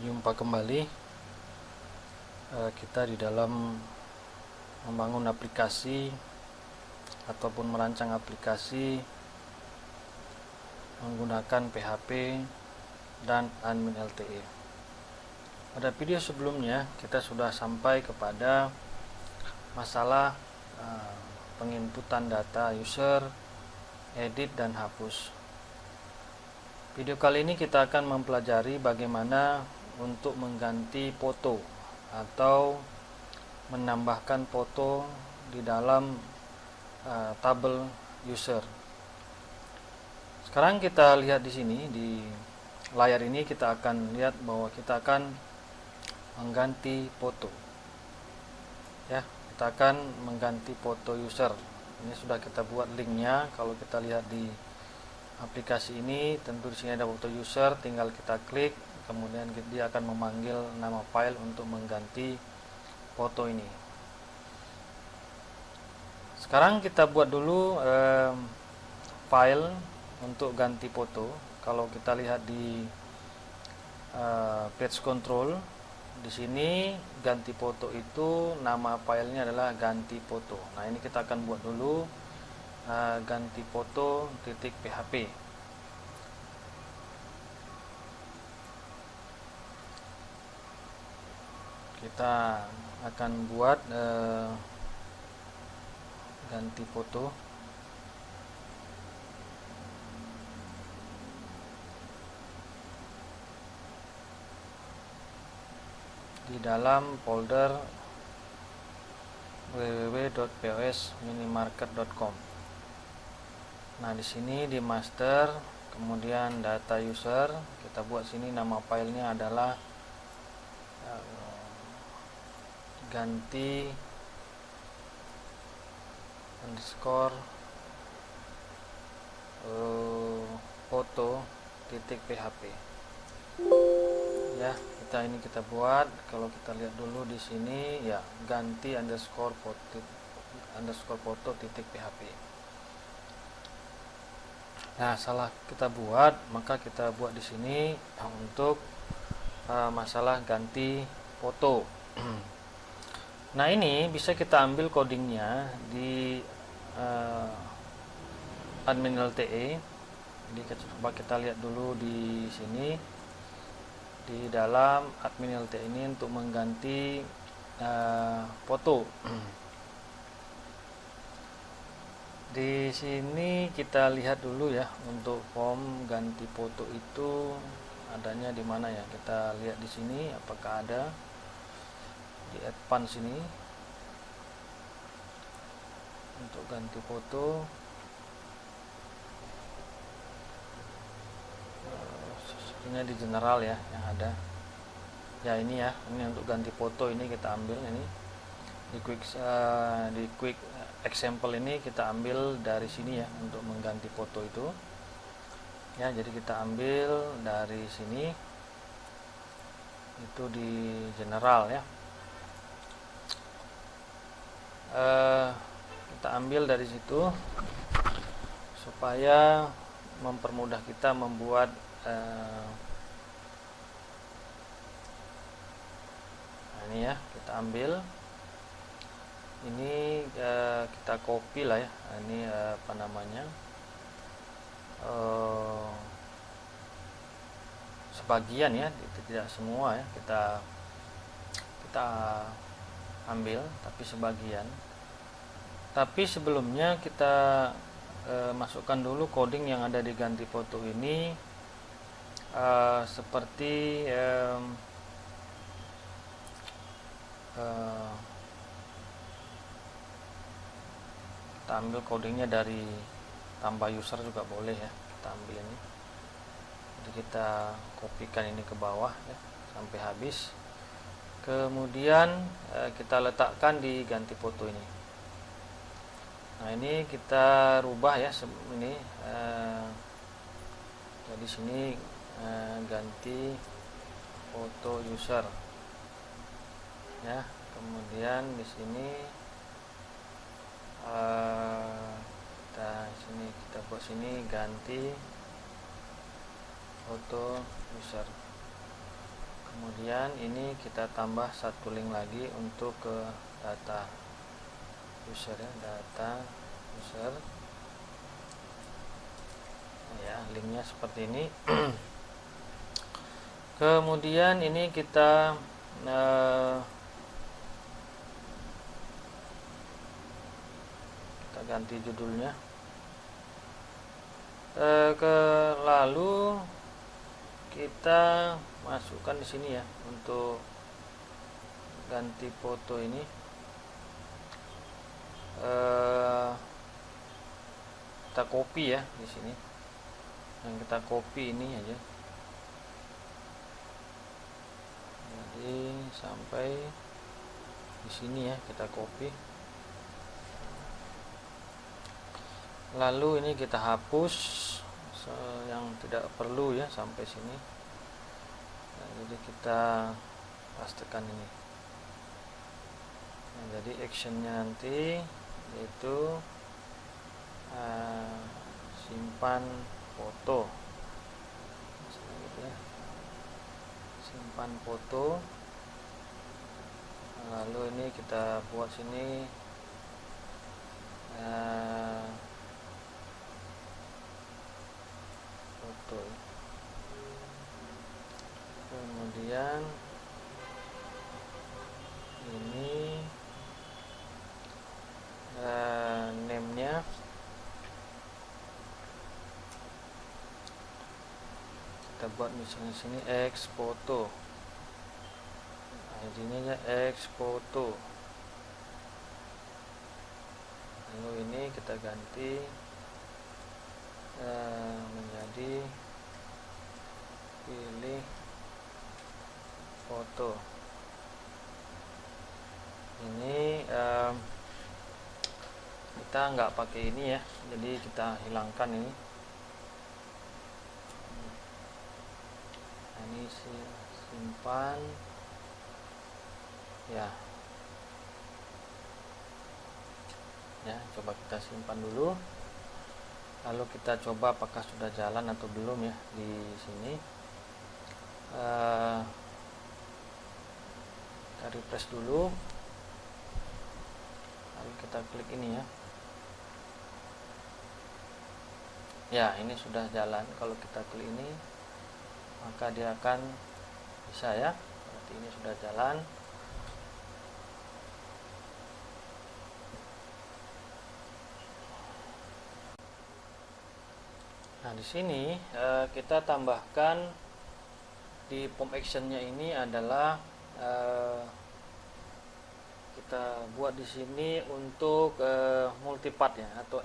Jumpa kembali kita di dalam membangun aplikasi ataupun merancang aplikasi menggunakan PHP dan admin LTE. Pada video sebelumnya kita sudah sampai kepada masalah penginputan data user, edit dan hapus. Video kali ini kita akan mempelajari bagaimana untuk mengganti foto atau menambahkan foto di dalam tabel user. Sekarang kita lihat di sini di layar ini, kita akan lihat bahwa kita akan mengganti foto. Ya, kita akan mengganti foto user. Ini sudah kita buat linknya. Kalau kita lihat di aplikasi ini, tentu di sini ada foto user, tinggal kita klik, kemudian dia akan memanggil nama file untuk mengganti foto ini. Sekarang kita buat dulu file untuk ganti foto. Kalau kita lihat di page control, di sini ganti foto itu nama filenya adalah ganti foto. Nah, ini kita akan buat dulu ganti foto .php. Kita akan buat ganti foto. Di dalam folder www.posminimarket.com. Nah, di sini di master, kemudian data user, kita buat sini nama filenya adalah ganti underscore foto.php. Ya, kita buat. Kalau kita lihat dulu di sini, ya, ganti underscore foto.php. Nah, salah kita buat, maka kita buat di sini untuk masalah ganti foto. Nah, ini bisa kita ambil codingnya di admin LTE. Jadi coba kita lihat dulu di sini, di dalam admin LTE ini untuk mengganti foto. Di sini kita lihat dulu ya, untuk form ganti foto itu adanya di mana ya? Kita lihat di sini apakah ada di advance ini untuk ganti foto. Sepertinya di general ya yang ada. Ya, ini ya, ini untuk ganti foto, ini kita ambil ini di quick example ini kita ambil dari sini ya, untuk mengganti foto itu. Ya, jadi kita ambil dari sini, itu di general ya. Kita ambil dari situ supaya mempermudah kita membuat nah, ini ya, kita ambil ini, kita copy lah ya. Ini apa namanya, sebagian ya, tidak semua ya, kita ambil, tapi sebagian. Tapi sebelumnya kita masukkan dulu coding yang ada di ganti foto ini, seperti kita ambil codingnya dari tambah user juga boleh ya. Kita ambil ini, jadi kita kopikan ini ke bawah ya, sampai habis. Kemudian kita letakkan di ganti foto ini. Nah, ini kita rubah ya, ini jadi sini ganti foto user ya. Kemudian di sini kita buat sini ganti foto user. Kemudian ini kita tambah satu link lagi untuk ke data user ya, data user ya, linknya seperti ini. Kemudian ini kita ganti judulnya. Lalu kita masukkan di sini ya untuk ganti foto ini. Kita copy ya di sini. Yang kita copy ini aja. Jadi sampai di sini ya kita copy. Lalu ini kita hapus yang tidak perlu ya sampai sini. Nah, jadi kita pastekan ini. Nah, jadi actionnya nanti yaitu simpan foto. Simpan foto. Lalu ini kita buat sini foto. Kemudian ini name-nya kita buat misalnya sini X foto, ID-nya X foto. Lalu ini kita ganti menjadi pilih foto. Ini kita nggak pakai ini ya, jadi kita hilangkan ini. Nah, ini simpan ya. Ya, coba kita simpan dulu. Lalu kita coba apakah sudah jalan atau belum ya di sini. Kita refresh dulu. Lalu kita klik ini ya. Ya, ini sudah jalan. Kalau kita klik ini, maka dia akan bisa ya. Berarti ini sudah jalan. Nah, di sini kita tambahkan di form actionnya ini adalah kita buat di sini untuk multipart ya, atau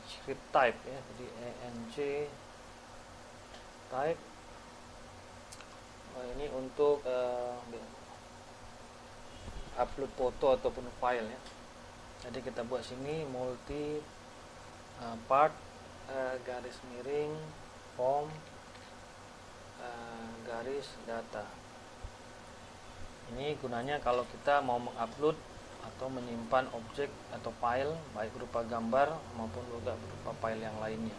script type ya. Jadi enc type ini untuk upload foto ataupun file ya. Jadi kita buat sini multi part garis miring form garis data. Ini gunanya kalau kita mau mengupload atau menyimpan objek atau file baik berupa gambar maupun juga berupa file yang lainnya.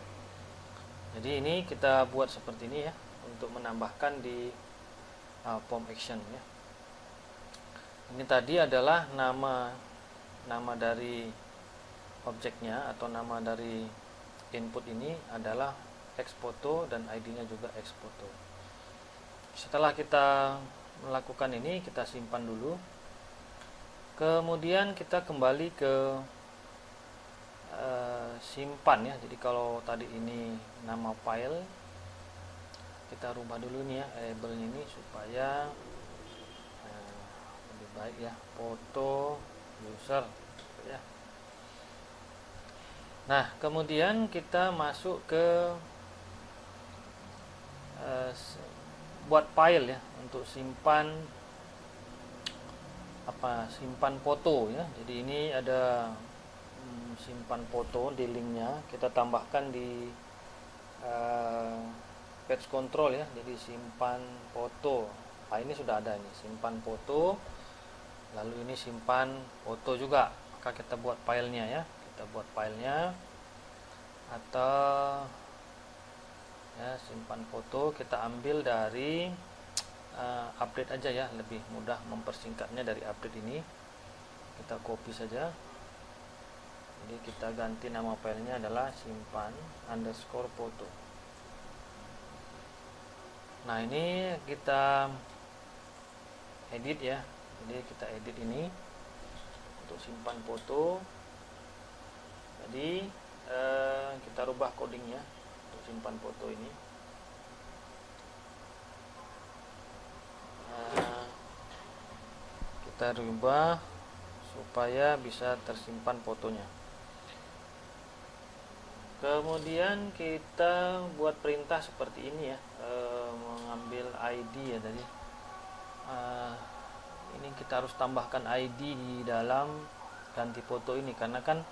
Jadi ini kita buat seperti ini ya untuk menambahkan di form action ya. Ini tadi adalah nama dari objeknya atau nama dari input ini adalah Xfoto dan ID-nya juga Xfoto. Setelah kita melakukan ini, kita simpan dulu. Kemudian kita kembali ke simpan ya. Jadi kalau tadi ini nama file, kita rubah dulu nih ya labelnya ini supaya lebih baik ya, foto user ya. Nah, kemudian kita masuk ke buat file ya untuk simpan simpan foto ya. Jadi ini ada simpan foto di linknya, kita tambahkan di page control ya. Jadi simpan foto. Nah, ini sudah ada ini simpan foto. Lalu ini simpan foto juga. Maka kita buat filenya ya. Kita buat filenya atau ya, simpan foto kita ambil dari update aja ya, lebih mudah mempersingkatnya. Dari update ini kita copy saja, jadi kita ganti nama filenya adalah simpan underscore foto. Nah, ini kita edit ya, jadi kita edit ini untuk simpan foto. Jadi kita rubah codingnya untuk simpan foto ini. Kita rubah supaya bisa tersimpan fotonya. Kemudian kita buat perintah seperti ini ya, mengambil ID ya tadi. Ini kita harus tambahkan ID di dalam ganti foto ini, karena kan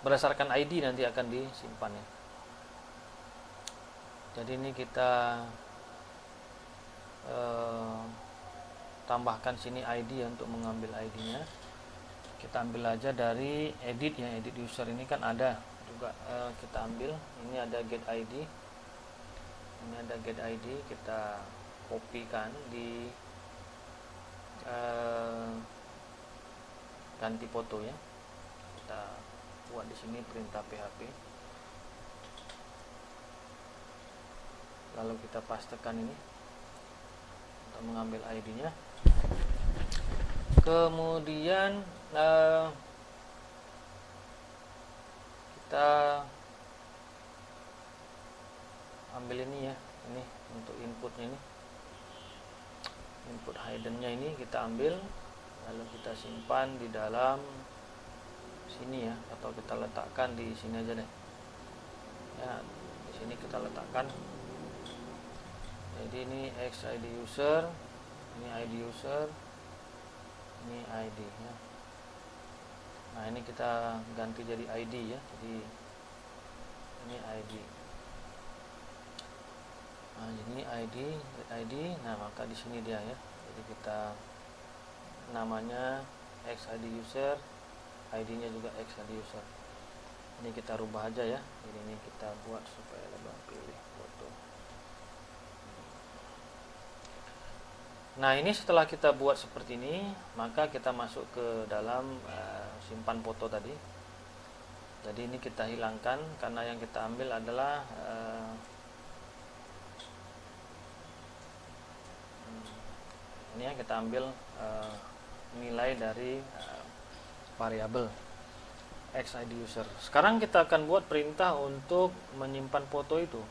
berdasarkan ID nanti akan disimpan ya. Jadi ini kita tambahkan sini ID ya, untuk mengambil ID-nya. Kita ambil aja dari edit ya, edit user ini kan ada juga, kita ambil. Ini ada get ID, ini ada get ID, kita kopikan di ganti foto ya. Kita buat di sini perintah PHP, lalu kita pastekan ini untuk mengambil ID-nya. Kemudian kita ambil ini ya, ini untuk inputnya, ini input hidden-nya ini kita ambil, lalu kita simpan di dalam sini ya, atau kita letakkan di sini aja deh ya, di sini kita letakkan. Jadi ini xid user, ini id user, ini ID ya. Nah, ini kita ganti jadi ID ya, jadi ini ID. Nah, ini ID. Nah, maka di sini dia ya. Jadi kita namanya xid user, ID-nya juga xid user. Ini kita rubah aja ya. Jadi ini kita buat supaya lebih pilih foto. Nah, ini setelah kita buat seperti ini, maka kita masuk ke dalam simpan foto tadi. Jadi ini kita hilangkan, karena yang kita ambil adalah ini ya, kita ambil nilai dari variabel xid user. Sekarang kita akan buat perintah untuk menyimpan foto itu.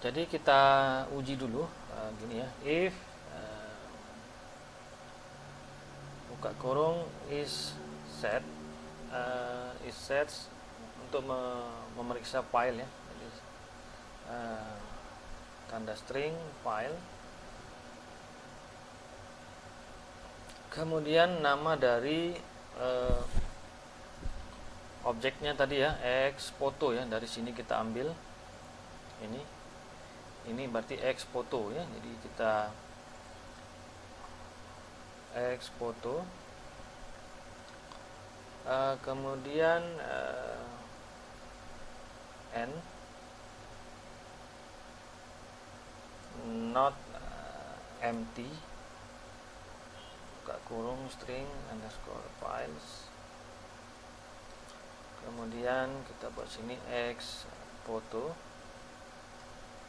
Jadi kita uji dulu, gini ya, if buka kurung is set untuk memeriksa file ya. Jadi tanda string file, kemudian nama dari objeknya tadi ya, x foto ya, dari sini kita ambil ini berarti x foto ya. Jadi kita x foto, kemudian n not empty, buka kurung string underscore files, kemudian kita buat sini x foto.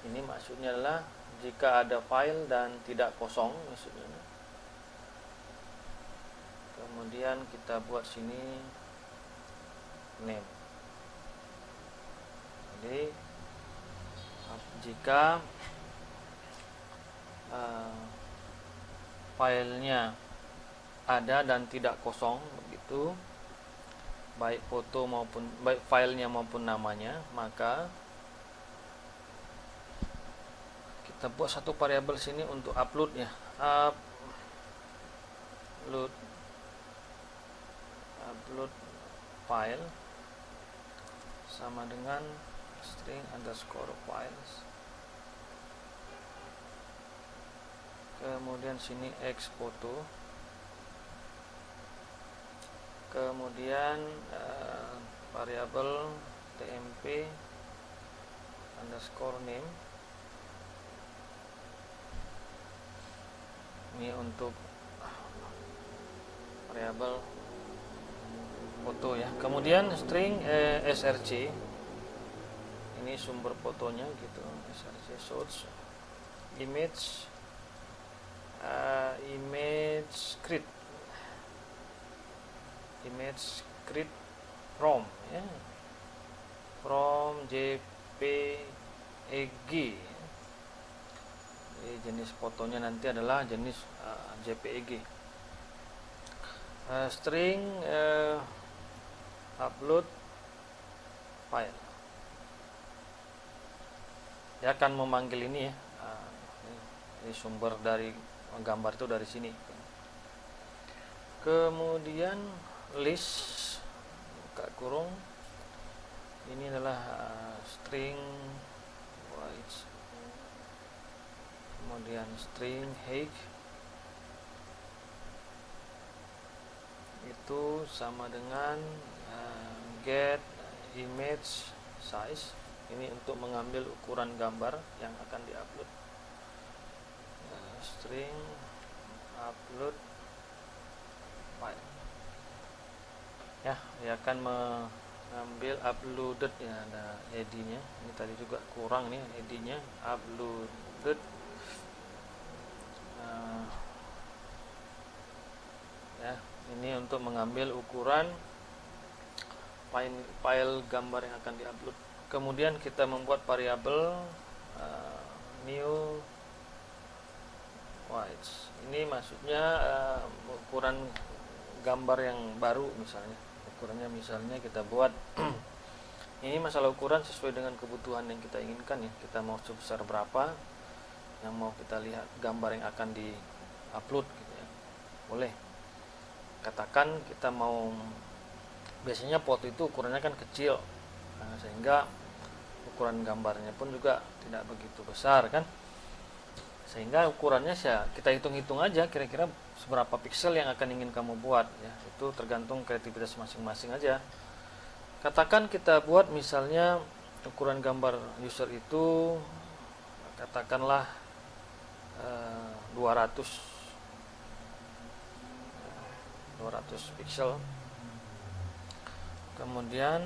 Ini maksudnya adalah jika ada file dan tidak kosong maksudnya. Kemudian kita buat sini name. Jadi jika filenya ada dan tidak kosong begitu, baik foto maupun baik filenya maupun namanya, maka kita buat satu variabel sini untuk upload ya, upload file sama dengan string underscore files, kemudian sini x foto, kemudian variabel tmp underscore name. Ini untuk variabel foto ya. Kemudian string src, ini sumber fotonya gitu, src source image image grid from ya, from jpeg. Jadi jenis fotonya nanti adalah jenis jpeg. String upload file, dia akan memanggil ini ya, ini sumber dari gambar itu dari sini. Kemudian list buka kurung, ini adalah string white, kemudian string height itu sama dengan get image size, ini untuk mengambil ukuran gambar yang akan diupload. String upload file ya, dia akan mengambil uploaded ya, ada id nya, ini tadi juga kurang nih id nya, uploaded ya, ini untuk mengambil ukuran file gambar yang akan diupload. Kemudian kita membuat variabel new white, ini maksudnya ukuran gambar yang baru, misalnya ukurannya misalnya kita buat ini masalah ukuran sesuai dengan kebutuhan yang kita inginkan ya, kita mau sebesar berapa yang mau kita lihat gambar yang akan di-upload gitu ya, boleh. Katakan kita mau, biasanya foto itu ukurannya kan kecil, sehingga ukuran gambarnya pun juga tidak begitu besar kan, sehingga ukurannya kita hitung-hitung aja kira-kira seberapa piksel yang akan ingin kamu buat ya, itu tergantung kreativitas masing-masing aja. Katakan kita buat misalnya ukuran gambar user itu katakanlah 200 piksel, kemudian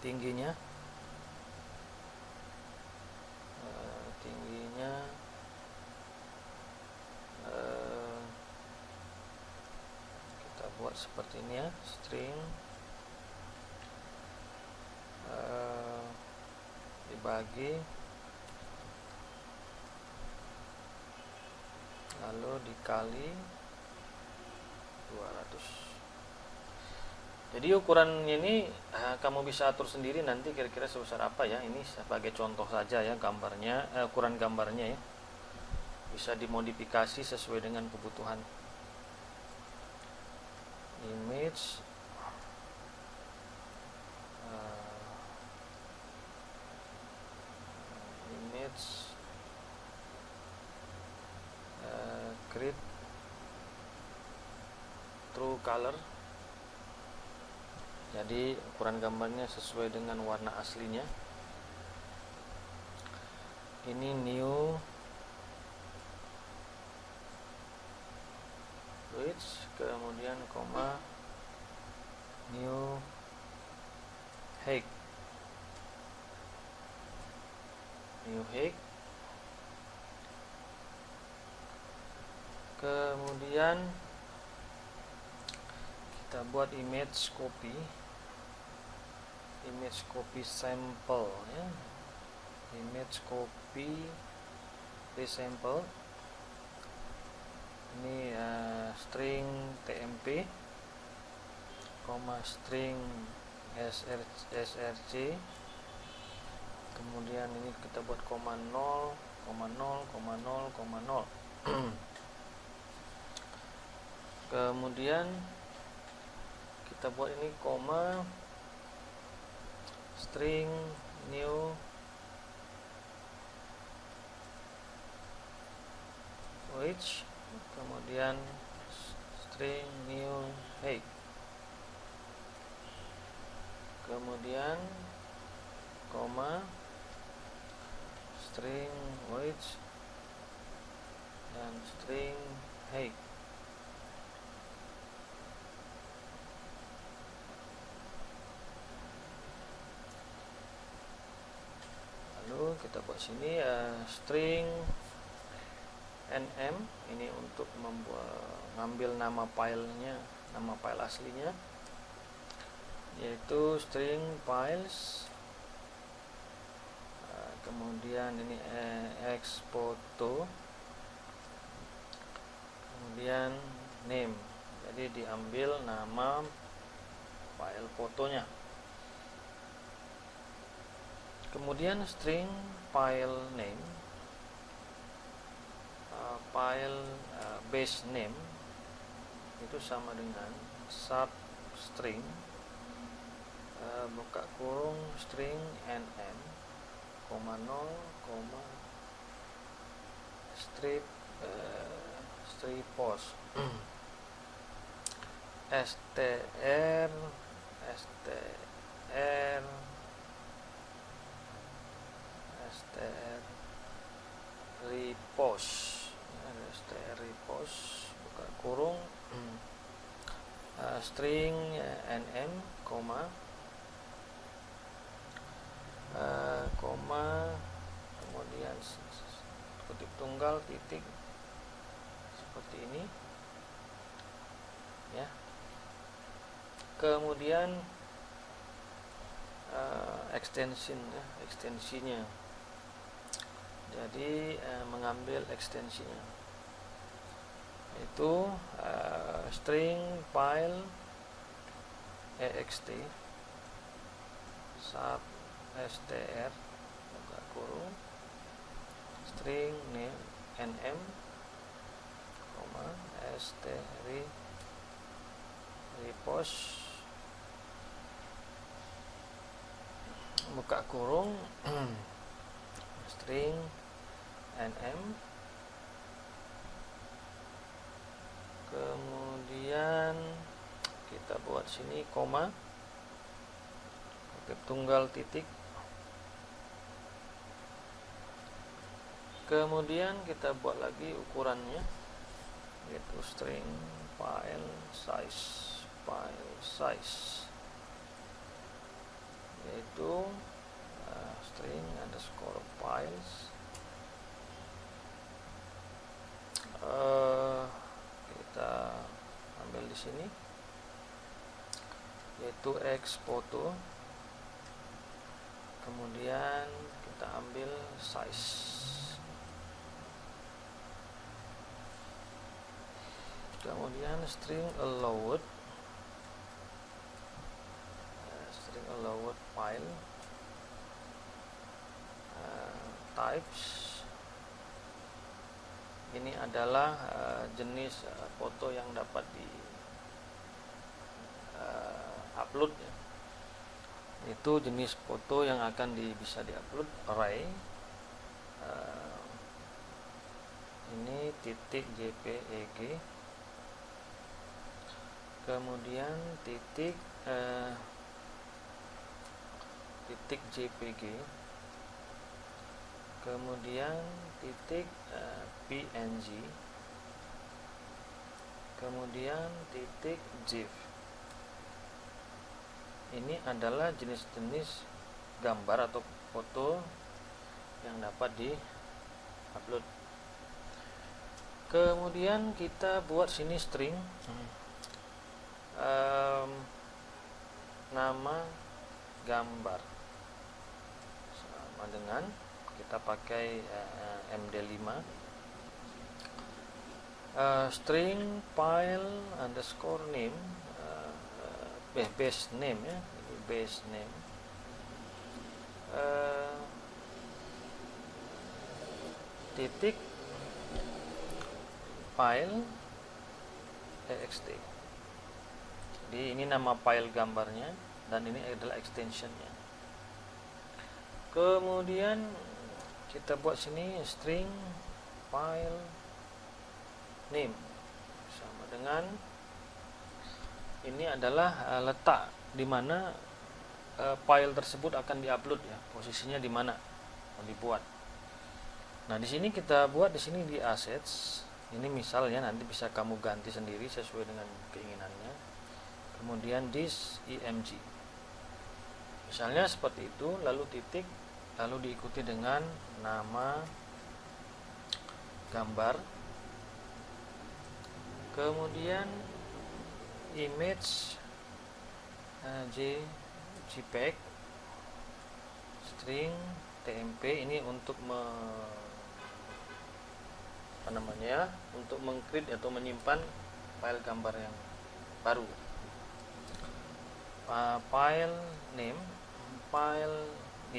tingginya kita buat seperti ini ya, string dibagi lalu dikali 200. Jadi ukuran ini kamu bisa atur sendiri nanti kira-kira sebesar apa ya. Ini sebagai contoh saja ya gambarnya, ukuran gambarnya ya. Bisa dimodifikasi sesuai dengan kebutuhan. Image grid true color. Jadi ukuran gambarnya sesuai dengan warna aslinya. Ini new width, kemudian koma new height. Kemudian kita buat image copy sample ya, image copy sample. Ini string tmp, string src, kemudian ini kita buat 0,0,0,0. Kemudian kita buat ini koma string new width, kemudian string new height. kemudian koma, string weight, dan string height. Lalu kita buat sini string nm, ini untuk ngambil nama filenya, nama file aslinya, yaitu string files. Kemudian ini xphoto, kemudian name, jadi diambil nama file fotonya. Kemudian string file name, file base name itu sama dengan substring buka kurung string nm, 0, strip post str repost buka kurung string nm, kemudian kutip tunggal titik seperti ini ya. Kemudian ekstensinya, jadi mengambil ekstensinya itu string file ext sub str buka kurung string name nm, repost buka kurung string nm, kemudian kita buat sini koma, kutip tunggal titik, kemudian kita buat lagi ukurannya, yaitu string file size, yaitu string underscore files, kita ambil di sini yaitu xphoto, kemudian kita ambil size, kemudian string allowed file types, ini adalah jenis foto yang dapat di upload ya. Itu jenis foto yang akan bisa diupload, array ini titik jpeg, kemudian titik jpg, kemudian titik png, kemudian titik gif. Ini adalah jenis-jenis gambar atau foto yang dapat di upload. Kemudian kita buat sini string nama gambar sama dengan kita pakai md5 string file underscore name, base name ya, base name, titik file ext. Jadi ini nama file gambarnya dan ini adalah extensionnya. Kemudian kita buat sini string file name sama dengan ini adalah letak di mana file tersebut akan diupload ya, posisinya di mana mau dibuat. Nah, di sini kita buat di sini di assets. Ini misalnya nanti bisa kamu ganti sendiri sesuai dengan keinginannya. Kemudian disk img. Misalnya seperti itu, lalu titik, lalu diikuti dengan nama gambar. Kemudian image JPEG string TMP ini untuk untuk meng-create atau menyimpan file gambar yang baru. File name 100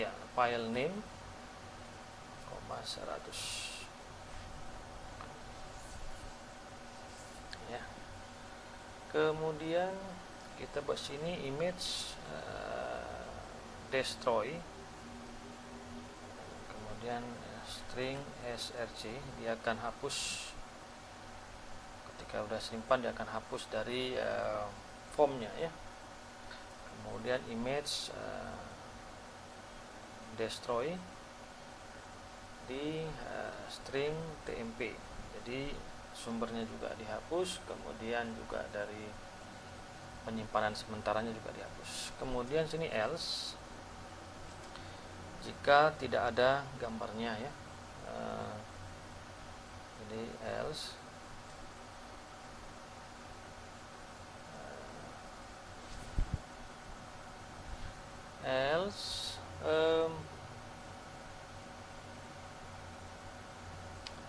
ya. Kemudian kita buat sini image destroy, kemudian string src, dia akan hapus ketika udah simpan, dia akan hapus dari formnya ya. Kemudian image destroy di string tmp, jadi sumbernya juga dihapus, kemudian juga dari penyimpanan sementaranya juga dihapus. Kemudian sini else, jika tidak ada gambarnya ya. Jadi else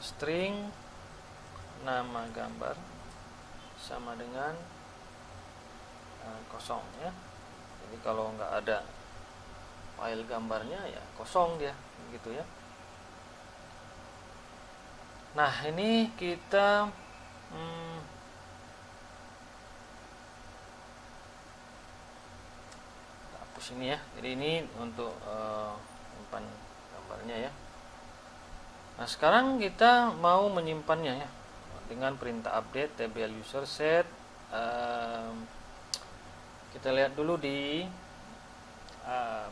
string nama gambar sama dengan kosong ya. Jadi kalau nggak ada file gambarnya ya kosong dia gitu ya. Nah, ini kita hapus ini ya. Jadi ini untuk menyimpan gambarnya ya. Nah, sekarang kita mau menyimpannya ya dengan perintah update table user set. Kita lihat dulu di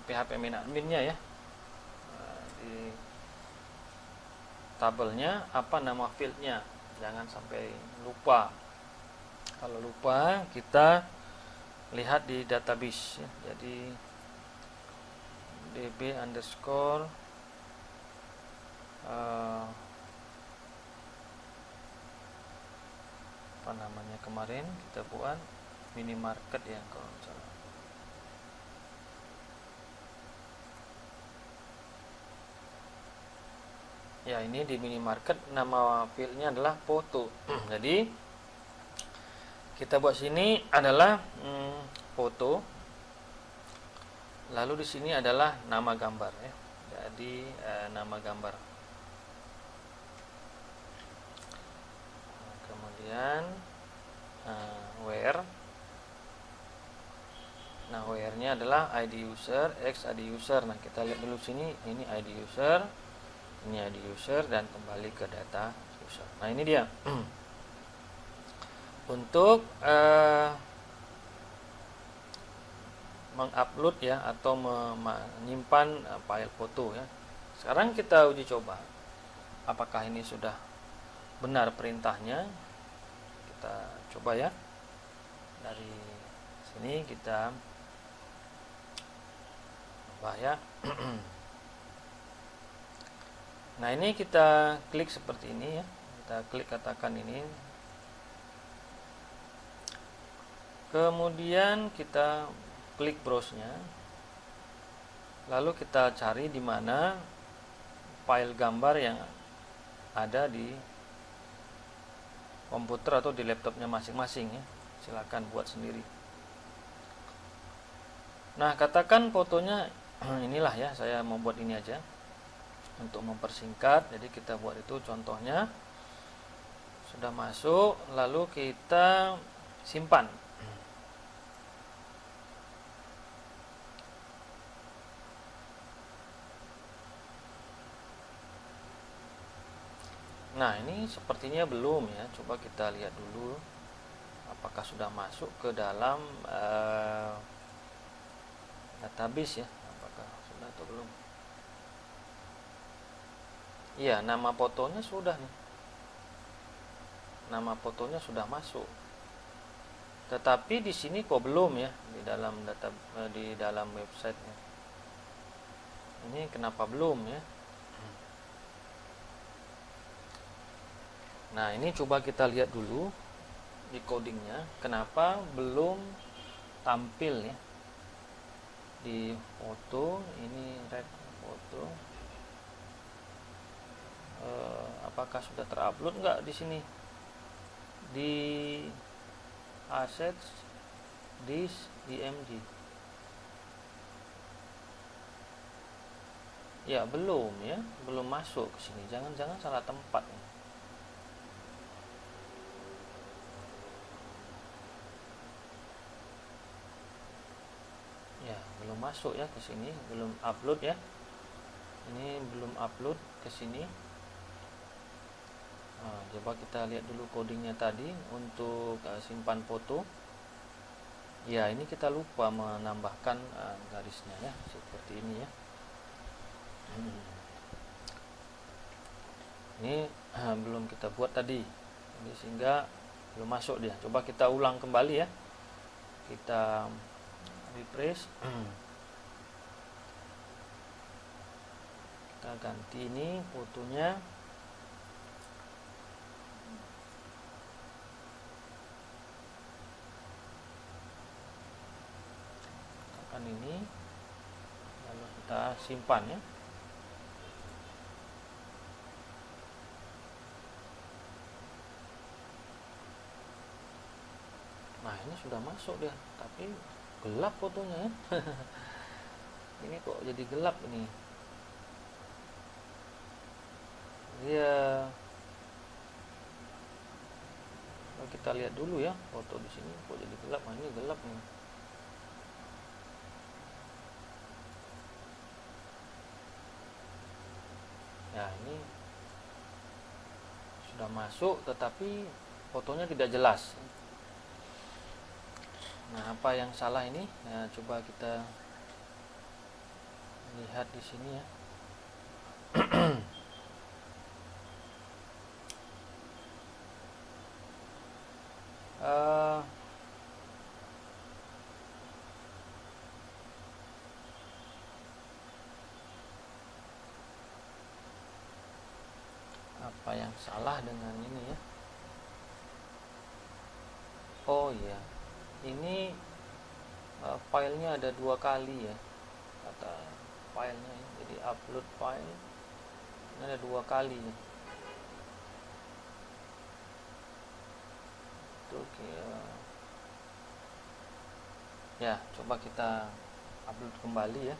PHP adminnya ya, di tabelnya apa nama fieldnya, jangan sampai lupa. Kalau lupa kita lihat di database ya. Jadi db underscore kemarin kita buat minimarket ya kalau salah. Ya, ini di minimarket nama fieldnya adalah foto. Jadi kita buat sini adalah foto, lalu di sini adalah nama gambar ya. Jadi nama gambar. Kemudian where. Nah, where-nya adalah ID user, x ID user. Nah, kita lihat dulu sini, ini ID user, ini ID user, dan kembali ke data user. Nah, ini dia. Untuk mengupload ya atau menyimpan file foto ya. Sekarang kita uji coba apakah ini sudah benar perintahnya. Kita coba ya. Dari sini kita coba ya. Nah, ini kita klik seperti ini ya. Kita klik katakan ini. Kemudian kita klik browse-nya. Lalu kita cari di mana file gambar yang ada di komputer atau di laptopnya masing-masing ya. Silakan buat sendiri. Nah, katakan fotonya inilah ya, saya mau buat ini aja untuk mempersingkat. Jadi kita buat itu contohnya. Sudah masuk, lalu kita simpan. Nah, ini sepertinya belum ya. Coba kita lihat dulu apakah sudah masuk ke dalam database ya, apakah sudah atau belum. Iya, nama fotonya sudah nih, nama fotonya sudah masuk, tetapi di sini kok belum ya, di dalam data, di dalam websitenya ini kenapa belum ya. Nah, ini coba kita lihat dulu di codingnya kenapa belum tampil ya di foto ini. Red foto, apakah sudah terupload nggak di sini di assets disk img. Ya belum ya, belum masuk ke sini, jangan-jangan salah tempat ya. Ya belum masuk ya ke sini, belum upload ya, ini belum upload ke sini. Nah, coba kita lihat dulu codingnya tadi untuk simpan foto. Ya ini kita lupa menambahkan garisnya ya, seperti ini ya. Ini belum kita buat tadi, jadi sehingga belum masuk dia. Coba kita ulang kembali ya, kita refresh. Kita ganti ini fotonya, tekan ini, lalu kita simpan ya. Nah ini sudah masuk dia, tapi gelap fotonya ya. Ini kok jadi gelap ini. Dia, kalau kita lihat dulu ya foto di sini kok jadi gelap. Nah ini gelap nih. Ya ini sudah masuk, tetapi fotonya tidak jelas. Nah, apa yang salah ini? Nah, coba kita lihat di sini ya. Apa yang salah dengan ini ya? Oh iya, ini filenya ada 2 kali ya, kata filenya ya. Jadi upload file ini ada 2 kali ya. Oke, ya coba kita upload kembali ya.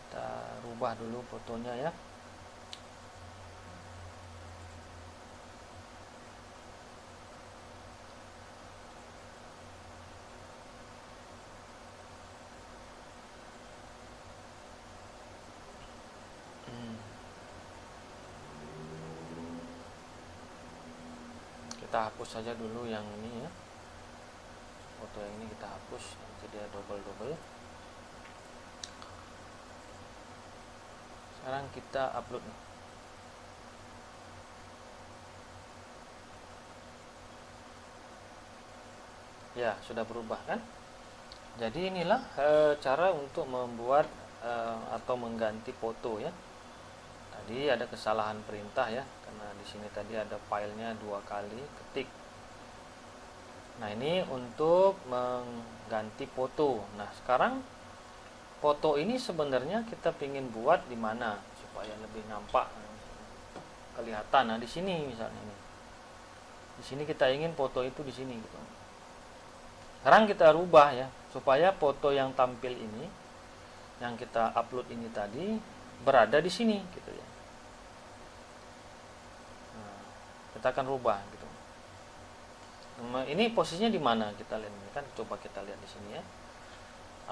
Kita rubah dulu fotonya ya. Kita hapus saja dulu yang ini ya, foto yang ini kita hapus, nanti dia double. Sekarang kita upload nih. Ya sudah berubah kan. Jadi inilah cara untuk membuat atau mengganti foto ya. Tadi ada kesalahan perintah ya, karena di sini tadi ada filenya 2 kali ketik. Nah ini untuk mengganti foto. Nah sekarang foto ini sebenarnya kita ingin buat di mana supaya lebih nampak, kelihatan. Nah di sini misalnya ini, di sini kita ingin foto itu di sini gitu. Sekarang kita rubah ya, supaya foto yang tampil ini, yang kita upload ini tadi berada di sini gitu ya. Nah, kita akan rubah gitu. Nah, ini posisinya di mana kita lihat ini kan, coba kita lihat di sini ya.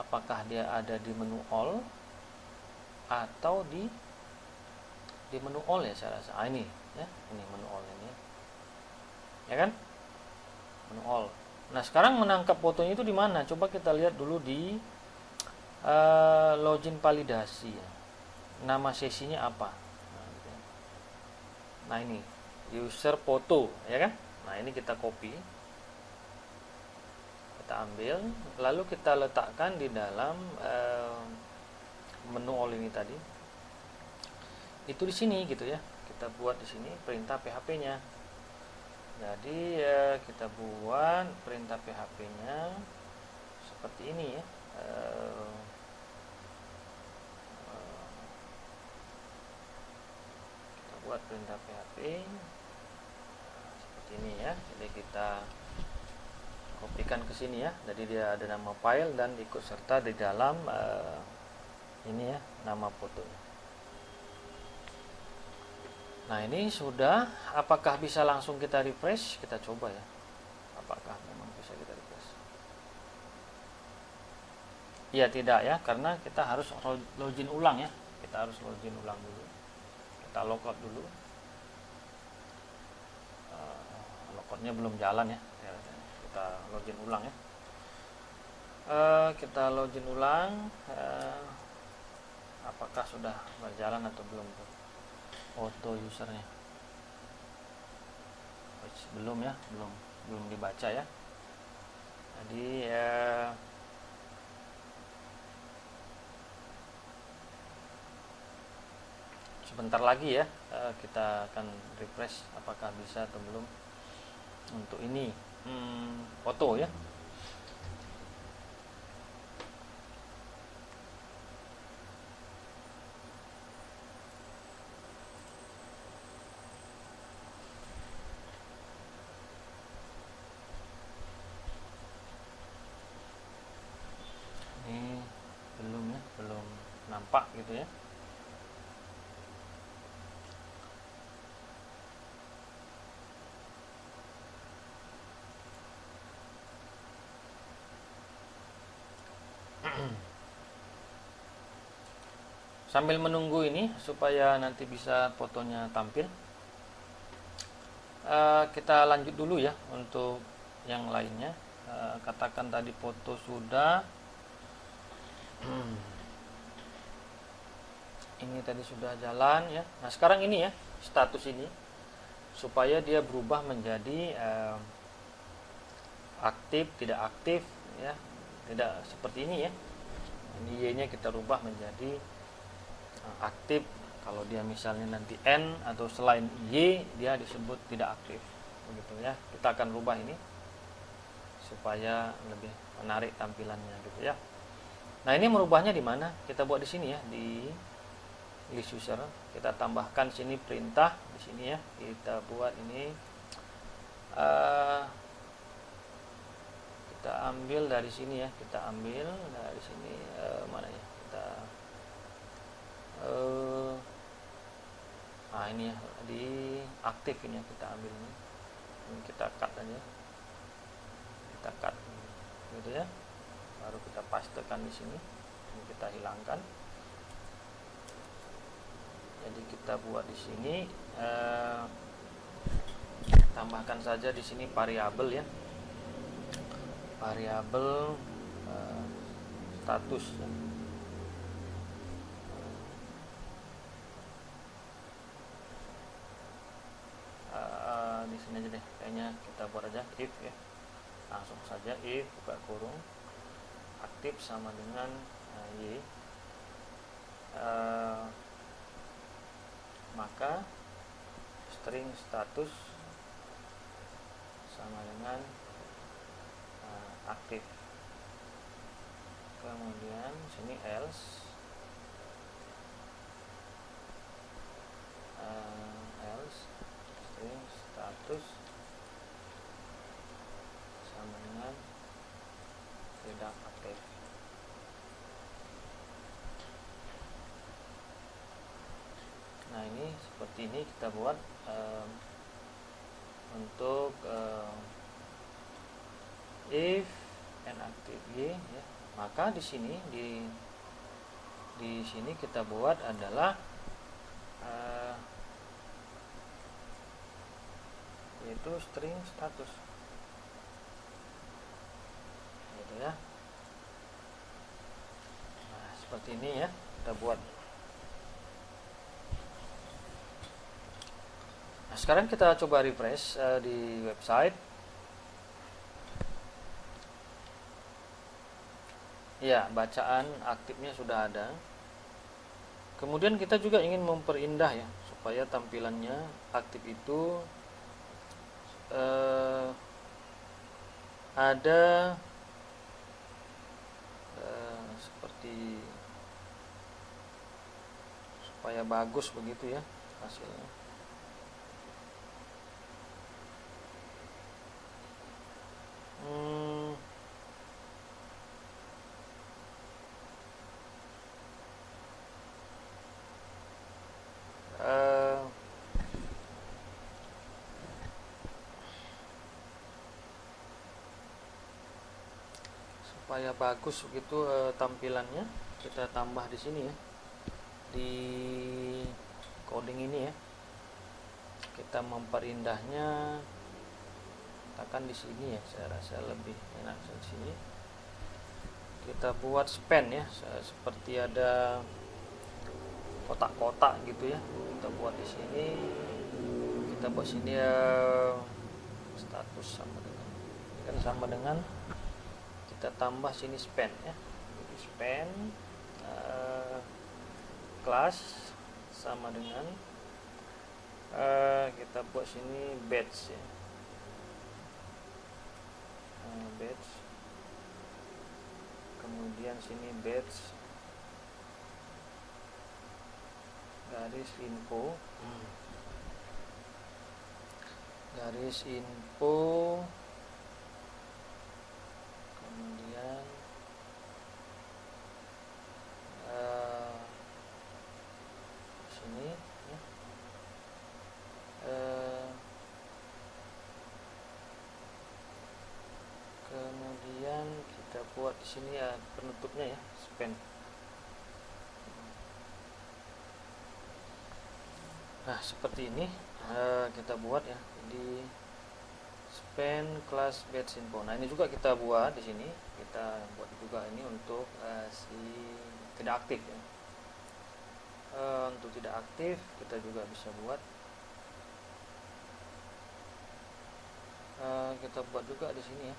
Apakah dia ada di menu all atau di menu all ya saya rasa. Ini ya, ini menu all ini. Ya kan? Menu all. Nah, sekarang menangkap fotonya itu di mana? Coba kita lihat dulu di login validasi ya. Nama sesinya apa? Nah, ini user foto ya kan? Nah, ini kita copy, kita ambil, lalu kita letakkan di dalam menu all ini tadi. Itu di sini gitu ya. Kita buat di sini perintah PHP-nya. Jadi kita buat perintah PHP-nya seperti ini ya. Kita buat perintah PHP seperti ini ya. Jadi kita kopikan ke sini ya. Jadi dia ada nama file dan ikut serta di dalam ini ya, nama fotonya. Nah, ini sudah. Apakah bisa langsung kita refresh? Kita coba ya. Apakah memang bisa kita refresh? Iya, tidak ya, karena kita harus login ulang ya. Kita harus login ulang dulu. Kita logout dulu. Logoutnya belum jalan ya. Kita login ulang ya. Kita login ulang. Apakah sudah berjalan atau belum? Foto usernya belum ya, belum dibaca ya. Jadi sebentar lagi ya, kita akan refresh apakah bisa atau belum untuk ini foto ya. Belum nampak gitu ya. Sambil menunggu ini supaya nanti bisa fotonya tampil, kita lanjut dulu ya untuk yang lainnya. Katakan tadi foto sudah ini tadi sudah jalan ya. Nah, sekarang ini ya, status ini supaya dia berubah menjadi aktif, tidak aktif ya. Tidak seperti ini ya. Ini Y-nya kita rubah menjadi aktif. Kalau dia misalnya nanti N atau selain Y, dia disebut tidak aktif. Begitu ya. Kita akan rubah ini supaya lebih menarik tampilannya gitu ya. Nah, ini merubahnya di mana? Kita buat di sini ya, di list user. Kita tambahkan sini perintah di sini ya. Kita buat ini kita ambil dari sini ya. Kita ambil dari sini mana ya? Kita nah, ini ya, di aktif ini ya, kita ambil ini. Ini kita cut aja. Kita cut gitu ya. Baru kita pastekan di sini. Ini kita hilangkan. Jadi kita buat di sini tambahkan saja di sini variabel ya. Variabel status ya. Di sini aja deh, kayaknya kita buat aja if ya. Langsung saja if buka kurung aktif sama dengan Y, maka string status sama dengan aktif. Kemudian sini else string status sama dengan tidak aktif. Nah, ini seperti ini kita buat untuk if and active Y ya. Maka di sini di sini kita buat adalah yaitu string status. ya. Nah, seperti ini ya kita buat. Nah, sekarang kita coba refresh di website. Ya, bacaan aktifnya sudah ada. Kemudian kita juga ingin memperindah ya, supaya tampilannya aktif itu ada seperti supaya bagus begitu ya hasilnya. Supaya bagus begitu tampilannya, kita tambah di sini ya, di coding ini ya, kita memperindahnya, tekan di sini ya, saya rasa lebih enak di sini. Kita buat span ya, seperti ada kotak-kotak gitu ya, kita buat di sini, kita buat sini ya, status sama dengan, kan sama dengan, kita tambah sini span ya, jadi span kelas sama dengan kita buat sini batch ya, batch, kemudian sini batch garis info, garis info, kemudian sini ya, kemudian kita buat di sini ya penutupnya ya, span. Nah, seperti ini kita buat ya di span class batch info. Nah, ini juga kita buat di sini, kita buat juga ini untuk si tidak aktif ya. Untuk tidak aktif kita juga bisa buat, kita buat juga di sini ya,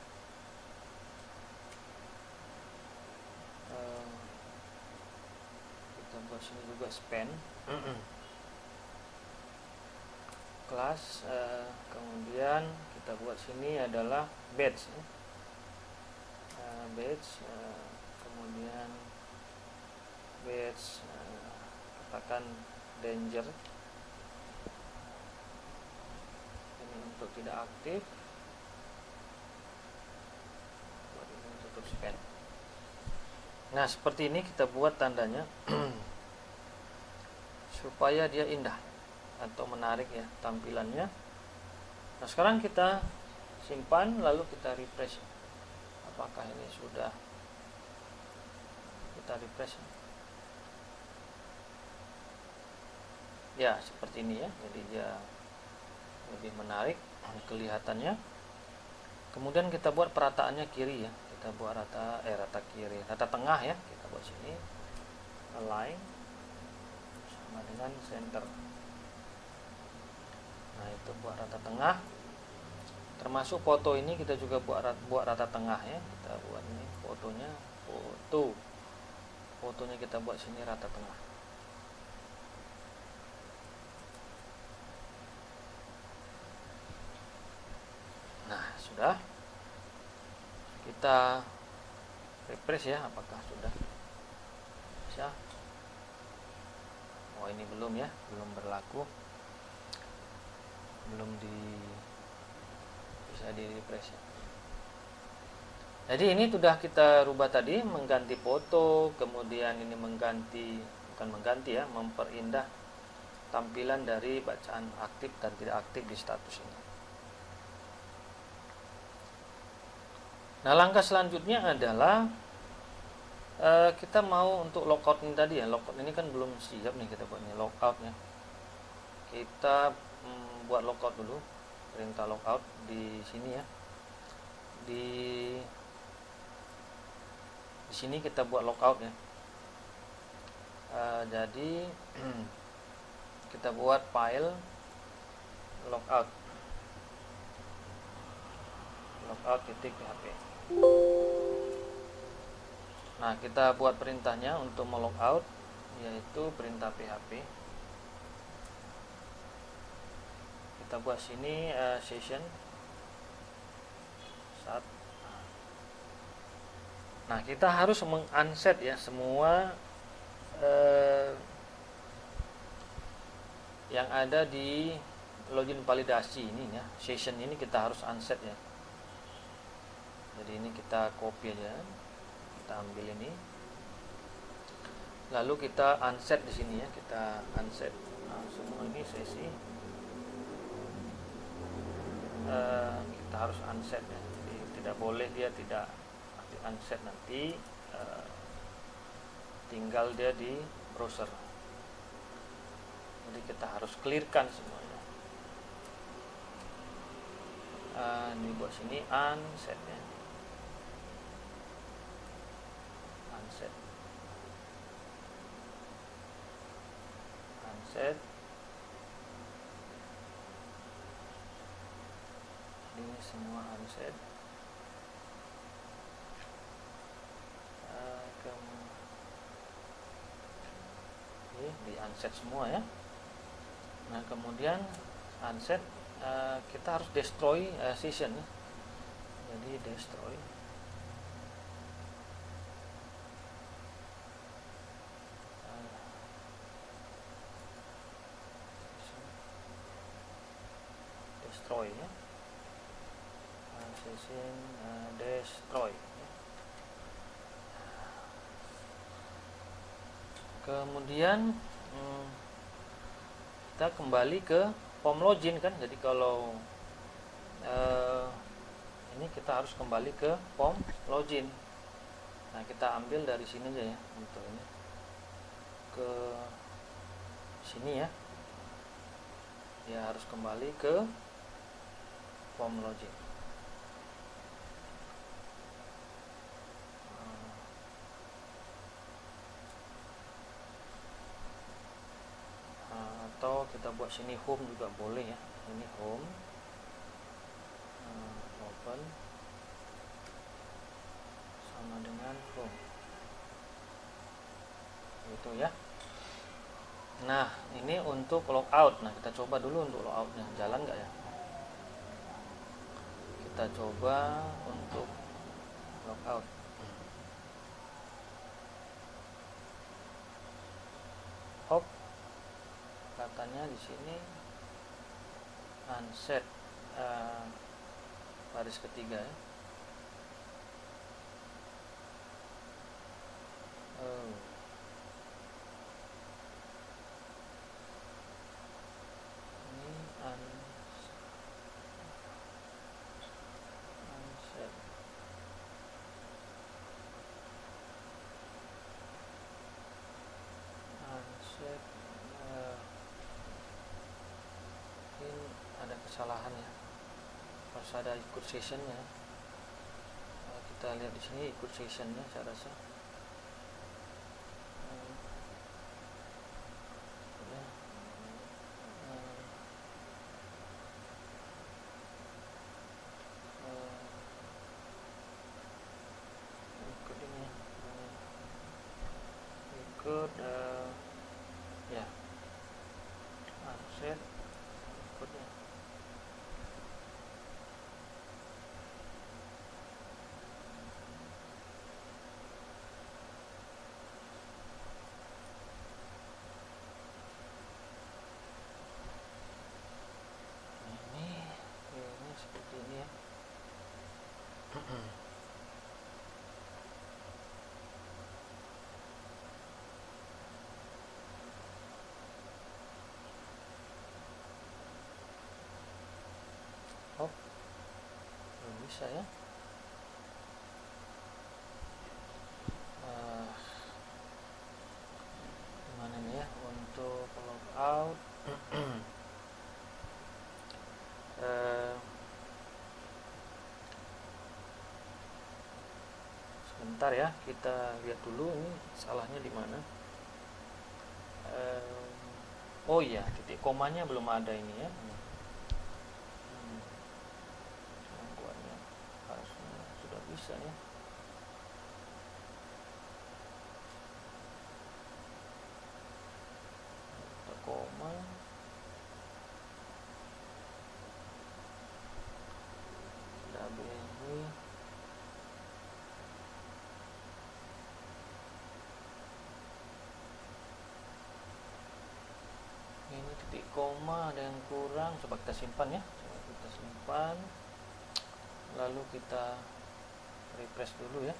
kita buat sini juga span kelas, kemudian kita buat sini adalah batch ya. Batch, kemudian batch, katakan danger, ini untuk tidak aktif, buat ini tutup span. Nah, seperti ini kita buat tandanya supaya dia indah atau menarik ya tampilannya. Nah, sekarang kita simpan lalu kita refresh. Apakah ini sudah kita refresh? Ya, seperti ini ya. Jadi dia lebih menarik kelihatannya. Kemudian kita buat perataannya kiri ya. Kita buat rata kiri, rata tengah ya. Kita buat sini align sama dengan center. Nah, itu buat rata tengah. Termasuk foto ini kita juga buat rata tengah ya. Kita buat ini fotonya kita buat sini rata tengah. Nah, sudah. Kita refresh ya, apakah sudah bisa. Oh, ini belum ya, belum berlaku, belum bisa di refresh ya. Jadi ini sudah kita rubah tadi, mengganti foto, kemudian ini memperindah tampilan dari bacaan aktif dan tidak aktif di status ini. Nah, langkah selanjutnya adalah kita mau untuk logout ini tadi ya, logout ini kan belum siap nih, kita buat ini logoutnya. Kita buat logout dulu, perintah logout di sini ya, di Di sini kita buat logout ya. Jadi kita buat file logout logout.php. Nah, kita buat perintahnya untuk melogout, yaitu perintah PHP. Kita buat sini session start. Nah, kita harus meng-unset ya semua yang ada di login validasi ini ya. Session ini kita harus unset ya. Jadi ini kita copy aja. Kita ambil ini, lalu kita unset di sini ya, kita unset semua ini sesi, kita harus unset ya, jadi tidak boleh dia tidak di unset, nanti tinggal dia di browser, jadi kita harus clearkan semuanya. Ini buat sini unset ya. Unset ini semua unset. Di unset semua ya. Nah, kemudian unset kita harus destroy session ya. Jadi destroy ya, session destroy ya. Kemudian kita kembali ke form login kan, jadi kalau ini kita harus kembali ke form login. Nah, kita ambil dari sini aja ya, untuk ini ke sini ya, dia harus kembali ke form login. Atau kita buat sini home juga boleh ya, ini home, open sama dengan home gitu ya. Nah, ini untuk logout. Nah, kita coba dulu untuk logoutnya, jalan nggak ya. Kita coba untuk logout. Hop, katanya di sini unset baris ketiga ya. Ini unset. Ini ada kesalahan ya, harus ada ikut sessionnya. Kita lihat di sini ikut sessionnya, saya rasa. Ikut ini, ikut ya, unset ikutnya. Ini seperti ini ya. Oh, belum bisa ya. Gimana nih ya untuk logout? Sebentar sebentar ya, kita lihat dulu ini salahnya di mana. Oh iya, titik komanya belum ada ini ya. Buatnya harusnya sudah bisa ya. Kita koma. Ini titik koma ada yang kurang, coba kita simpan ya, coba kita simpan, lalu kita refresh dulu ya.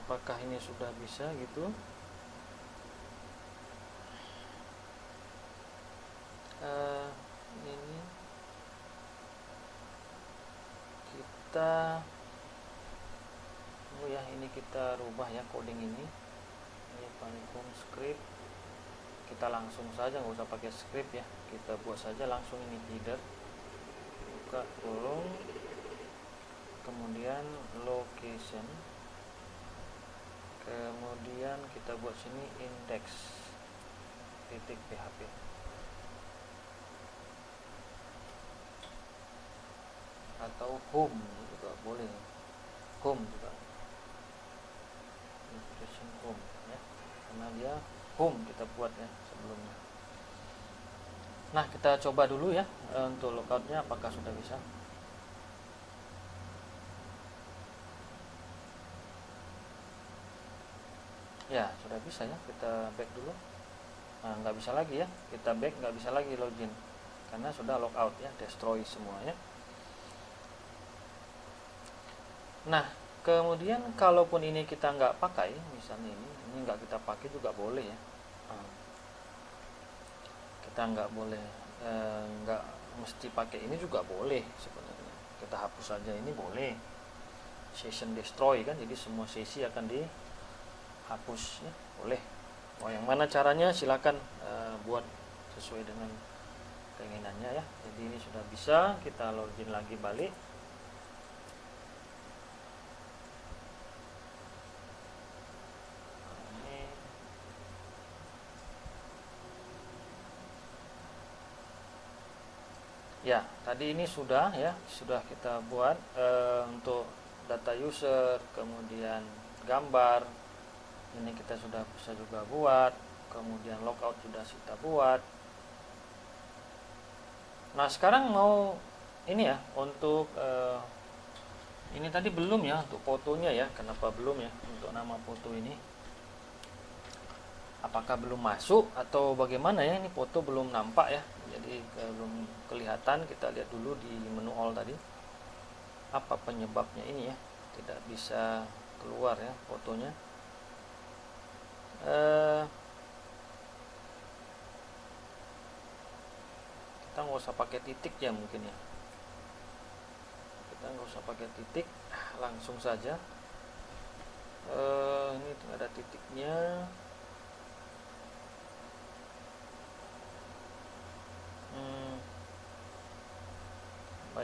Apakah ini sudah bisa gitu? Ini kita ini kita rubah ya coding ini Panicom script, kita langsung saja, nggak usah pakai script ya, kita buat saja langsung ini header, buka kolom, kemudian location, kemudian kita buat sini index titik php, atau home juga boleh, home juga, integration home ya, karena dia home kita buat ya sebelumnya. Nah, kita coba dulu ya untuk logoutnya apakah sudah bisa. Ya, sudah bisa ya, kita back dulu. Nah, nggak bisa lagi ya, kita back nggak bisa lagi login karena sudah logout ya, destroy semuanya. Nah, kemudian kalaupun ini kita nggak pakai, misalnya ini nggak kita pakai juga boleh ya. Kita nggak boleh, nggak mesti pakai ini juga boleh sebenarnya. Kita hapus saja ini boleh. Session destroy kan, jadi semua sesi akan dihapus ya, boleh. Yang mana caranya silakan buat sesuai dengan keinginannya ya. Jadi ini sudah bisa, kita login lagi balik. Ya, tadi ini sudah ya, sudah kita buat untuk data user, kemudian gambar. Ini kita sudah bisa juga buat, kemudian logout sudah kita buat. Nah, sekarang mau ini ya, untuk ini tadi belum ya untuk fotonya ya. Kenapa belum ya untuk nama foto ini? Apakah belum masuk atau bagaimana ya, ini foto belum nampak ya, jadi belum kelihatan. Kita lihat dulu di menu all tadi apa penyebabnya ini ya, tidak bisa keluar ya fotonya. Kita nggak usah pakai titik ya mungkin ya, kita nggak usah pakai titik, langsung saja. Ini ada titiknya.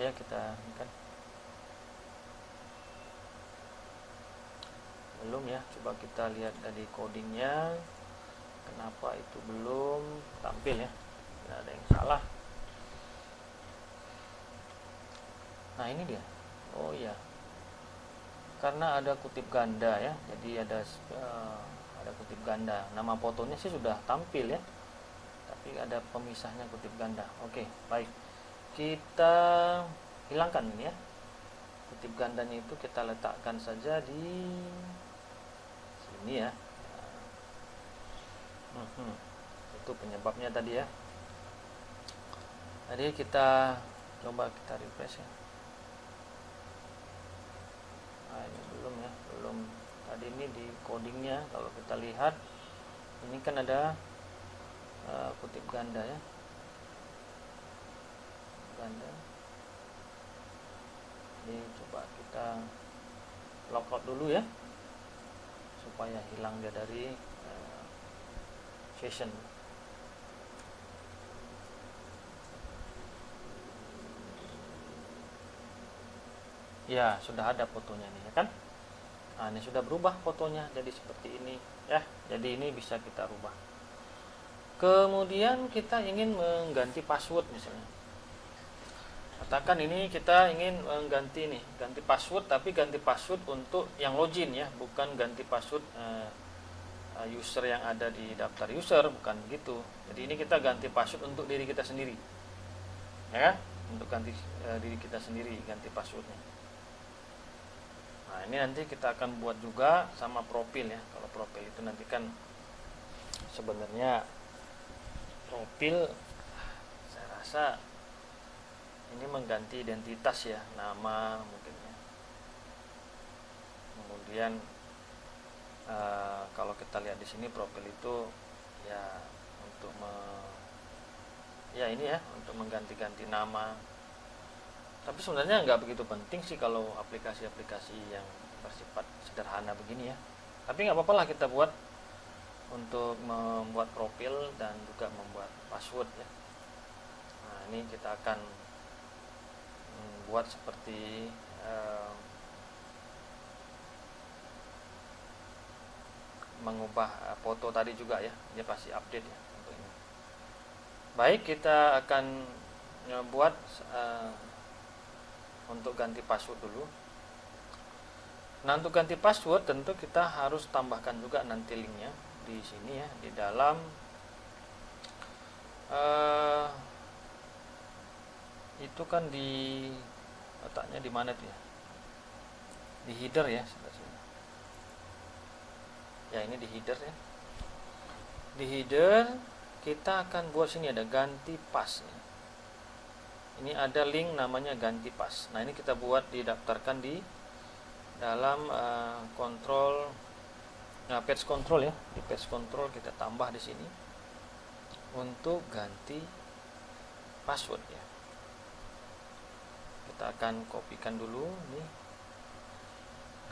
Ya kita kan belum ya, coba kita lihat dari codingnya kenapa itu belum tampil ya, tidak ada yang salah. Nah, ini dia. Oh iya, karena ada kutip ganda ya, jadi ada kutip ganda. Nama fotonya sih sudah tampil ya, tapi ada pemisahnya kutip ganda. Oke, baik, kita hilangkan ini ya, kutip gandanya itu kita letakkan saja di sini ya. Itu penyebabnya tadi ya. Tadi kita coba kita refresh ya. Nah, ini belum ya, belum. Tadi ini di codingnya kalau kita lihat ini kan ada kutip ganda ya, ganda. Jadi coba kita logout dulu ya, supaya hilang dia dari session. Ya, sudah ada fotonya nih ya kan. Nah, ini sudah berubah fotonya jadi seperti ini ya. Jadi ini bisa kita rubah. Kemudian kita ingin mengganti password misalnya. Katakan ini kita ingin mengganti nih, ganti password, tapi ganti password untuk yang login ya, bukan ganti password user yang ada di daftar user, bukan gitu. Jadi ini kita ganti password untuk diri kita sendiri. Ya kan? Untuk ganti diri kita sendiri, ganti passwordnya. Nah, ini nanti kita akan buat juga sama profil ya. Kalau profil itu nanti kan sebenarnya profil saya rasa ini mengganti identitas ya, nama mungkin ya. Kemudian kalau kita lihat di sini profil itu ya untuk ya ini ya, untuk mengganti-ganti nama. Tapi sebenarnya nggak begitu penting sih kalau aplikasi-aplikasi yang bersifat sederhana begini ya. Tapi nggak apa-apa lah kita buat untuk membuat profil dan juga membuat password ya. Nah, ini kita akan buat seperti mengubah foto tadi juga ya. Dia pasti update ya untuk ini. Baik, kita akan buat untuk ganti password dulu. Nah, untuk ganti password tentu kita harus tambahkan juga nanti linknya di sini ya, di dalam itu kan di letaknya di mana tuh ya, di header ya, ya ini di header ya. Di header kita akan buat sini ada ganti pass ya. Ini ada link namanya ganti pass. Nah, ini kita buat didaftarkan di dalam kontrol, page control ya. Di page control kita tambah di sini untuk ganti password ya. Kita akan kopikan dulu nih.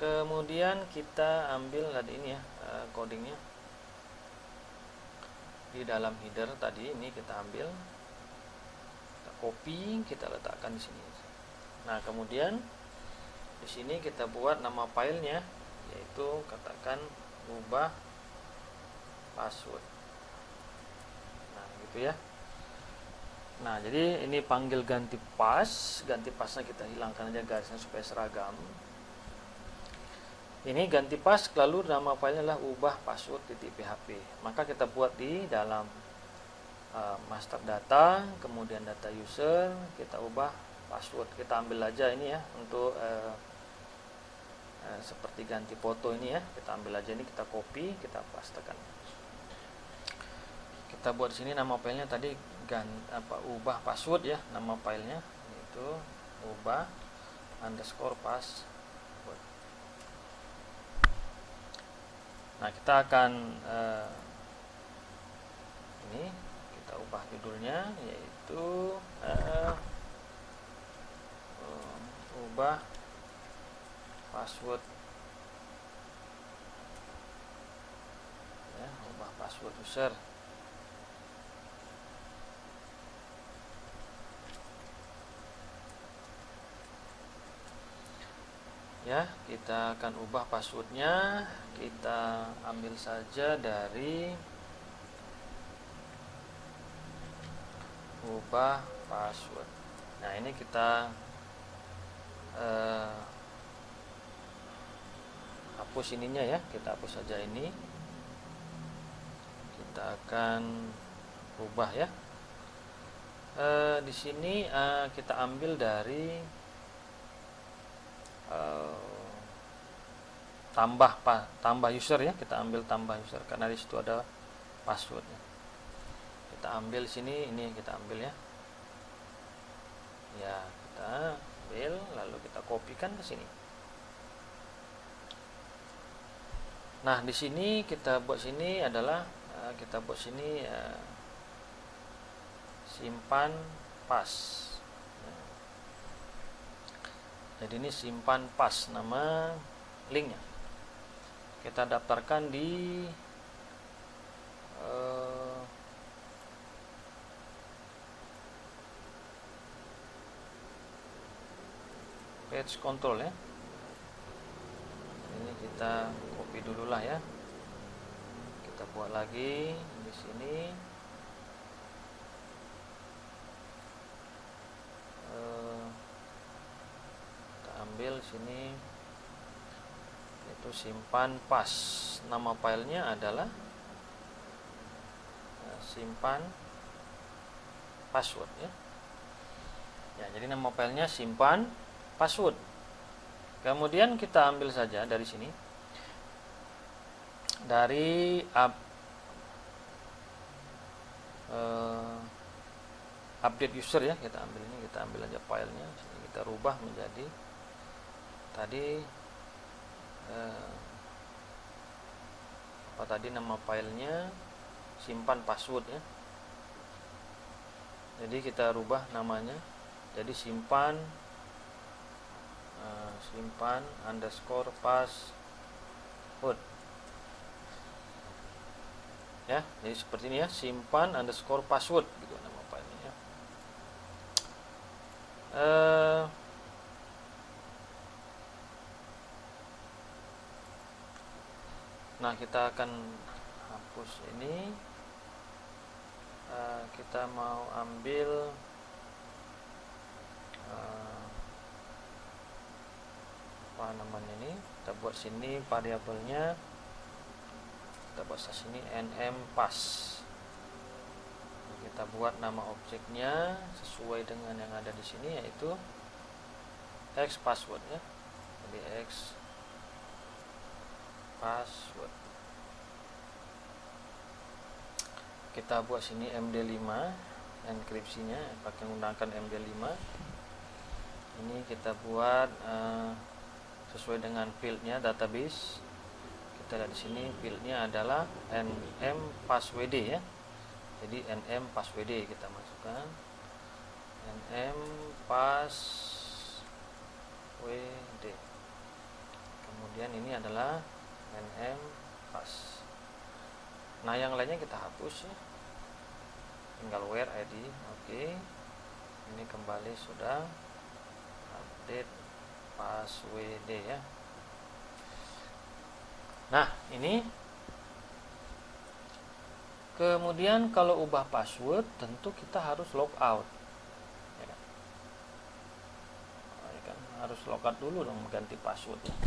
Kemudian kita ambil tadi ini ya, codingnya di dalam header tadi ini kita ambil. Copy, kita letakkan di sini. Nah, kemudian di sini kita buat nama filenya, yaitu katakan ubah password. Nah, gitu ya. Nah, jadi ini panggil ganti pass, ganti passnya kita hilangkan aja garisnya supaya seragam. Ini ganti pass, lalu nama filenya adalah ubah password.php. Maka kita buat di dalam master data, kemudian data user, kita ubah password. Kita ambil aja ini ya untuk seperti ganti foto ini ya, kita ambil aja ini, kita copy, kita pastekan. Kita buat sini nama filenya tadi ubah password ya, nama filenya itu ubah _password. Nah, kita akan ini kita ubah judulnya, yaitu ubah password ya, ubah password user. Ya, kita akan ubah passwordnya. Kita ambil saja dari ubah password. Nah, ini kita hapus ininya ya, kita hapus saja ini. Kita akan ubah ya. Di sini kita ambil dari tambah user ya, kita ambil tambah user karena di situ ada passwordnya. Kita ambil sini, ini kita ambil ya. Ya, kita ambil lalu kita kopikan ke sini. Nah, di sini kita buat sini adalah simpan pass. Jadi ini simpan pas nama linknya. Kita daftarkan di page control ya. Ini kita copy dulu lah ya. Kita buat lagi di sini. Kita ambil sini, itu simpan pas. Nama filenya adalah simpan password ya. Ya, jadi nama filenya simpan password. Kemudian kita ambil saja dari sini, dari update user ya, kita ambil ini, kita ambil aja filenya, kita rubah menjadi tadi apa tadi nama filenya simpan password ya. Jadi kita rubah namanya jadi simpan underscore password ya. Jadi seperti ini ya, simpan underscore password gitu nama filenya ya. Nah, kita akan hapus ini. Kita mau ambil apa namanya ini, kita buat sini variabelnya, kita buat sini nmpass. Kita buat nama objeknya sesuai dengan yang ada di sini, yaitu x password ya. Jadi x password. Kita buat sini MD5 enkripsinya pakai menggunakan MD5. Ini kita buat sesuai dengan fieldnya database. Kita lihat di sini fieldnya adalah nmpasswd ya. Jadi nmpasswd kita masukkan nmpasswd. Kemudian ini adalah nmpass. Nah, yang lainnya kita hapus ya. Tinggal where id. Oke. Ini kembali sudah update password ya. Nah, ini kemudian kalau ubah password tentu kita harus logout ya kan? Ya kan? Harus logout dulu dong, ganti password ya,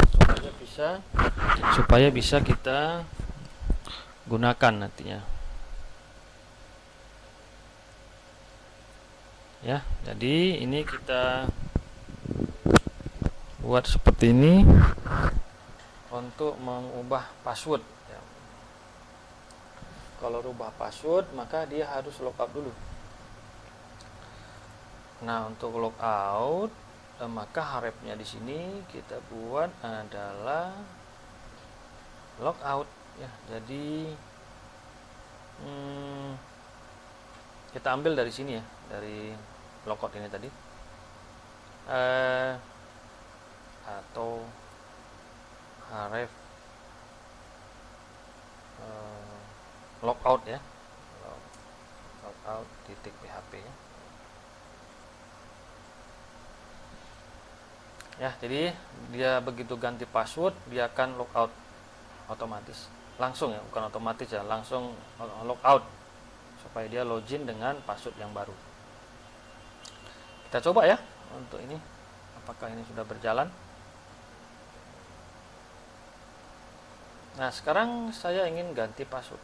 supaya bisa kita gunakan nantinya ya. Jadi ini kita buat seperti ini untuk mengubah password ya. Kalau rubah password maka dia harus logout dulu. Nah, untuk logout maka harapnya di sini kita buat adalah logout ya. Jadi kita ambil dari sini ya, dari logout ini tadi, atau href logout ya, logout titik php ya. Ya, jadi dia begitu ganti password dia akan logout otomatis, langsung ya, bukan otomatis ya, langsung logout supaya dia login dengan password yang baru. Kita coba ya untuk ini, apakah ini sudah berjalan. Nah, sekarang saya ingin ganti password.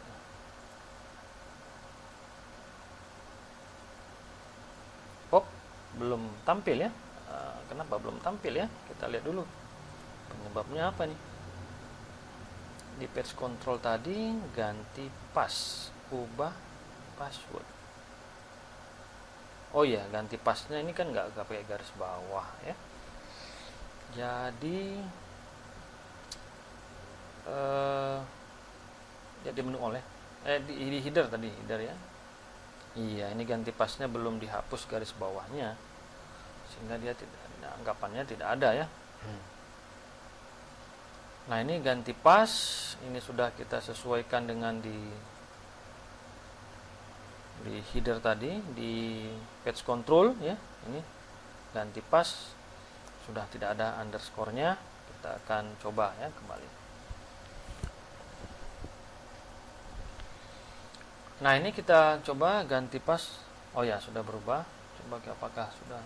Belum tampil ya. Kenapa belum tampil ya? Kita lihat dulu penyebabnya apa nih. Di page control tadi ganti ubah password. Oh iya, ganti passnya ini kan nggak pakai garis bawah ya. Jadi di menu all ya. Di header tadi, header ya. Iya, ini ganti passnya belum dihapus garis bawahnya, sehingga dia tidak anggapannya tidak ada ya. Nah, ini ganti pas, ini sudah kita sesuaikan dengan di header tadi, di page control ya. Ini ganti pas, sudah tidak ada underscore-nya. Kita akan coba ya kembali. Nah, ini kita coba ganti pas. Oh ya, sudah berubah. Coba apakah sudah.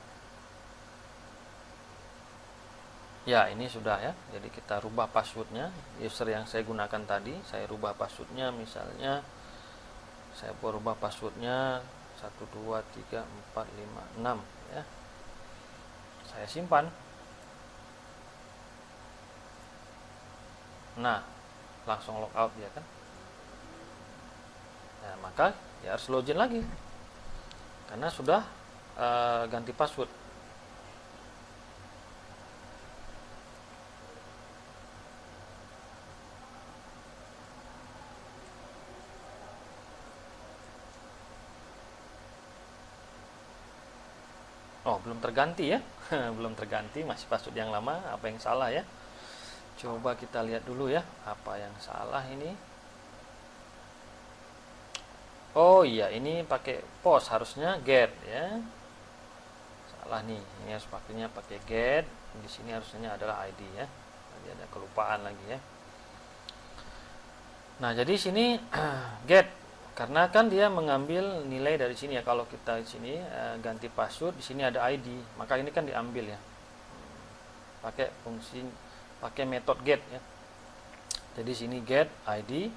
Ya, ini sudah ya. Jadi kita rubah passwordnya. User yang saya gunakan tadi, saya rubah passwordnya. Misalnya saya berubah passwordnya 1 2 3 4 5 6 ya. Saya simpan. Nah, langsung logout ya kan. Nah, maka ya harus login lagi karena sudah ganti password. Oh, belum terganti ya. Belum terganti, masih password yang lama. Apa yang salah ya? Coba kita lihat dulu ya, apa yang salah ini. Oh iya, ini pakai post, harusnya get ya. Salah nih, ini harus pakainya pakai get. Di sini harusnya adalah ID ya. Jadi ada kelupaan lagi ya. Nah, jadi sini get, karena kan dia mengambil nilai dari sini ya. Kalau kita di sini ganti password, di sini ada ID, maka ini kan diambil ya. Pakai fungsi, pakai metode get ya. Jadi sini get ID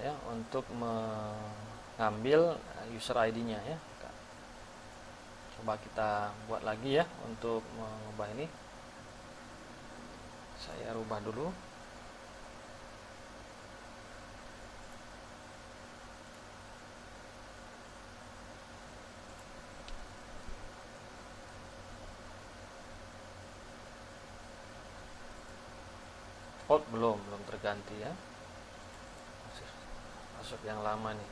ya, untuk mengambil user ID-nya ya. Coba kita buat lagi ya untuk mengubah ini. Saya rubah dulu. Oh, belum terganti ya. Masuk yang lama nih.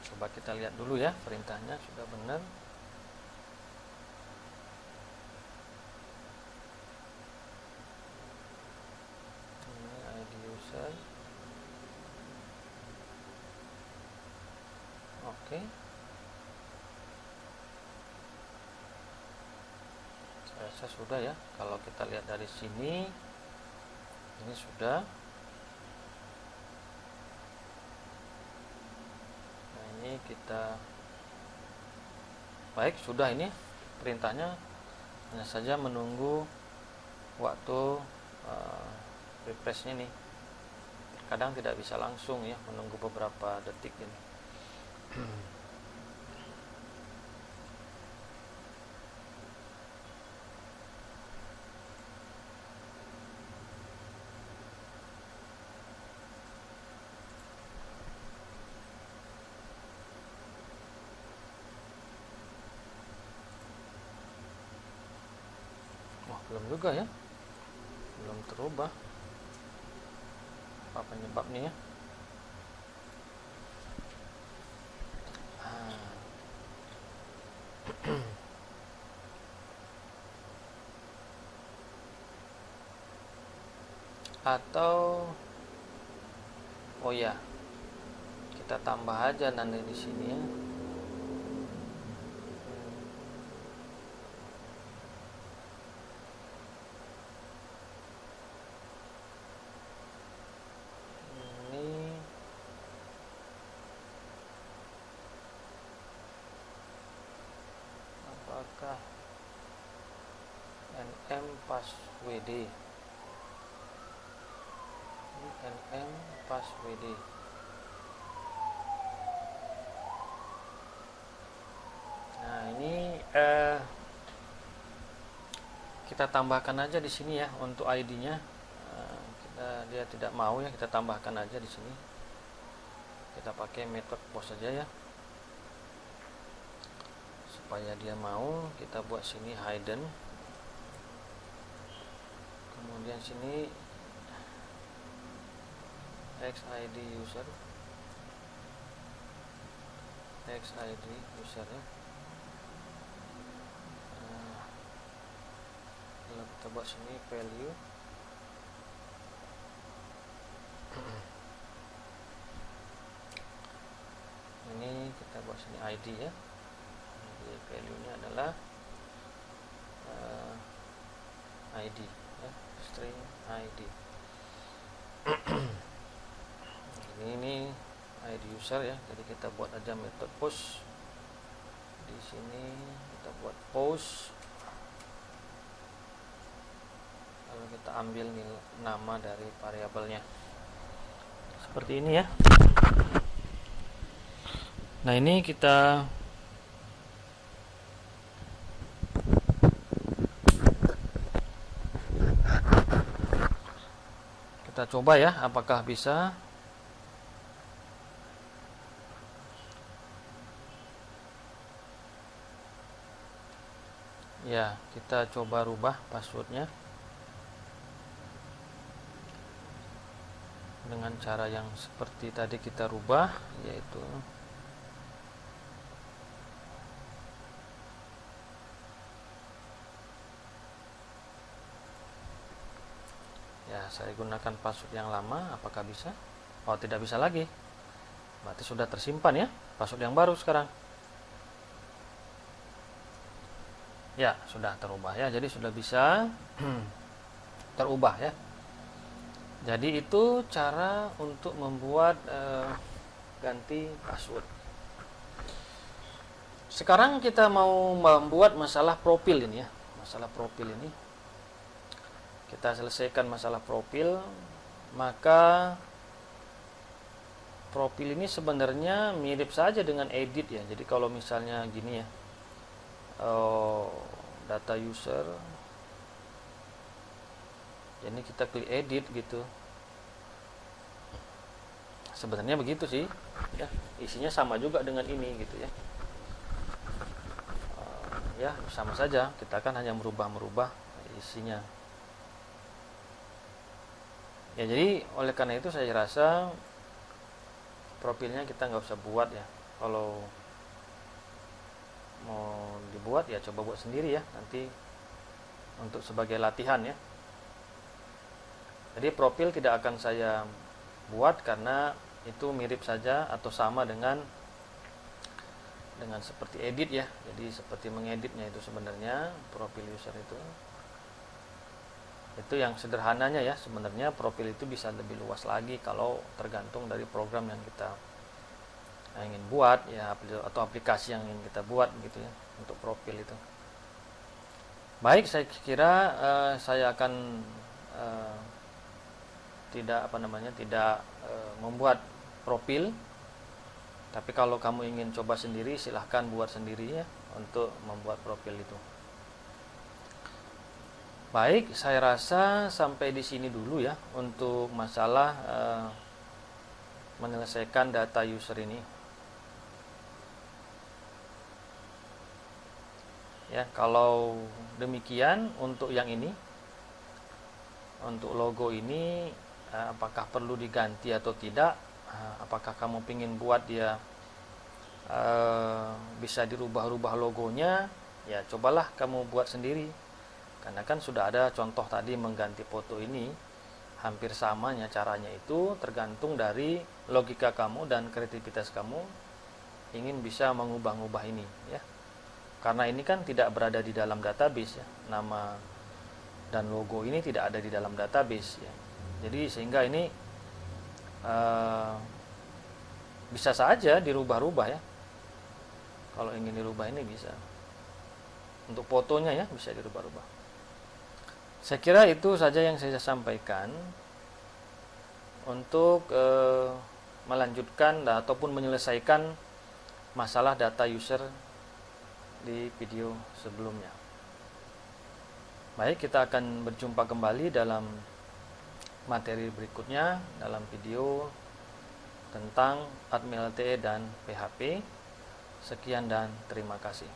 Coba kita lihat dulu ya, perintahnya sudah benar. Ini ID user. Oke. Saya rasa sudah ya. Kalau kita lihat dari sini, ini sudah. Nah, ini kita baik, sudah ini perintahnya. Hanya saja menunggu waktu refreshnya nih. Kadang tidak bisa langsung ya, menunggu beberapa detik ini. Belum juga ya, belum terubah. Apa penyebabnya ya? Atau oh ya, kita tambah aja nanti di sini ya. Apakah nm passwd, nm passwd. Nah, ini kita tambahkan aja di sini ya untuk ID-nya. Dia tidak mau ya, kita tambahkan aja di sini. Kita pakai metode post saja ya. Supaya dia mau, kita buat sini hidden. Kemudian sini xid user. text ID user ya. Lalu kita buat sini value. Ini kita buat sini ID ya. Jadi value nya adalah ID ya, string ID. ini ID user ya. Jadi kita buat aja metode post. Di sini kita buat post. Lalu kita ambil nama dari variabelnya. Seperti ini ya. Nah, ini kita coba ya, apakah bisa. Ya, kita coba rubah passwordnya dengan cara yang seperti tadi kita rubah, yaitu ya, saya gunakan password yang lama. Apakah bisa? Oh, tidak bisa lagi. Berarti sudah tersimpan ya password yang baru sekarang. Ya, sudah terubah ya. Jadi sudah bisa terubah ya. Jadi itu cara untuk membuat ganti password. Sekarang kita mau membuat masalah profil ini ya. Masalah profil ini. Kita selesaikan masalah profil. Maka profil ini sebenarnya mirip saja dengan edit ya. Jadi kalau misalnya gini ya, data user, jadi kita klik edit gitu. Sebenarnya begitu sih ya, isinya sama juga dengan ini gitu ya. Ya sama saja, kita kan hanya merubah isinya ya. Jadi oleh karena itu saya rasa profilnya kita nggak usah buat ya. Kalau mau dibuat ya coba buat sendiri ya, nanti untuk sebagai latihan ya. Jadi profil tidak akan saya buat karena itu mirip saja atau sama dengan seperti edit ya. Jadi seperti mengeditnya itu sebenarnya profil user itu yang sederhananya ya. Sebenarnya profil itu bisa lebih luas lagi kalau tergantung dari program yang kita ingin buat ya, atau aplikasi yang ingin kita buat gitu ya untuk profil itu. Baik, saya kira saya akan tidak membuat profil. Tapi kalau kamu ingin coba sendiri, silahkan buat sendiri ya untuk membuat profil itu. Baik, saya rasa sampai di sini dulu ya untuk masalah menyelesaikan data user ini. Ya, kalau demikian untuk yang ini, untuk logo ini, apakah perlu diganti atau tidak? Apakah kamu ingin buat dia bisa dirubah-rubah logonya? Ya, cobalah kamu buat sendiri. Karena kan sudah ada contoh tadi mengganti foto ini, hampir samanya caranya itu tergantung dari logika kamu dan kreativitas kamu ingin bisa mengubah-ubah ini ya. Karena ini kan tidak berada di dalam database ya, nama dan logo ini tidak ada di dalam database ya. Jadi sehingga ini bisa saja dirubah-rubah ya. Kalau ingin dirubah ini bisa. Untuk fotonya ya bisa dirubah-rubah. Saya kira itu saja yang saya sampaikan untuk melanjutkan ataupun menyelesaikan masalah data user di video sebelumnya. Baik, kita akan berjumpa kembali dalam materi berikutnya dalam video tentang admin LTE dan PHP. Sekian dan terima kasih.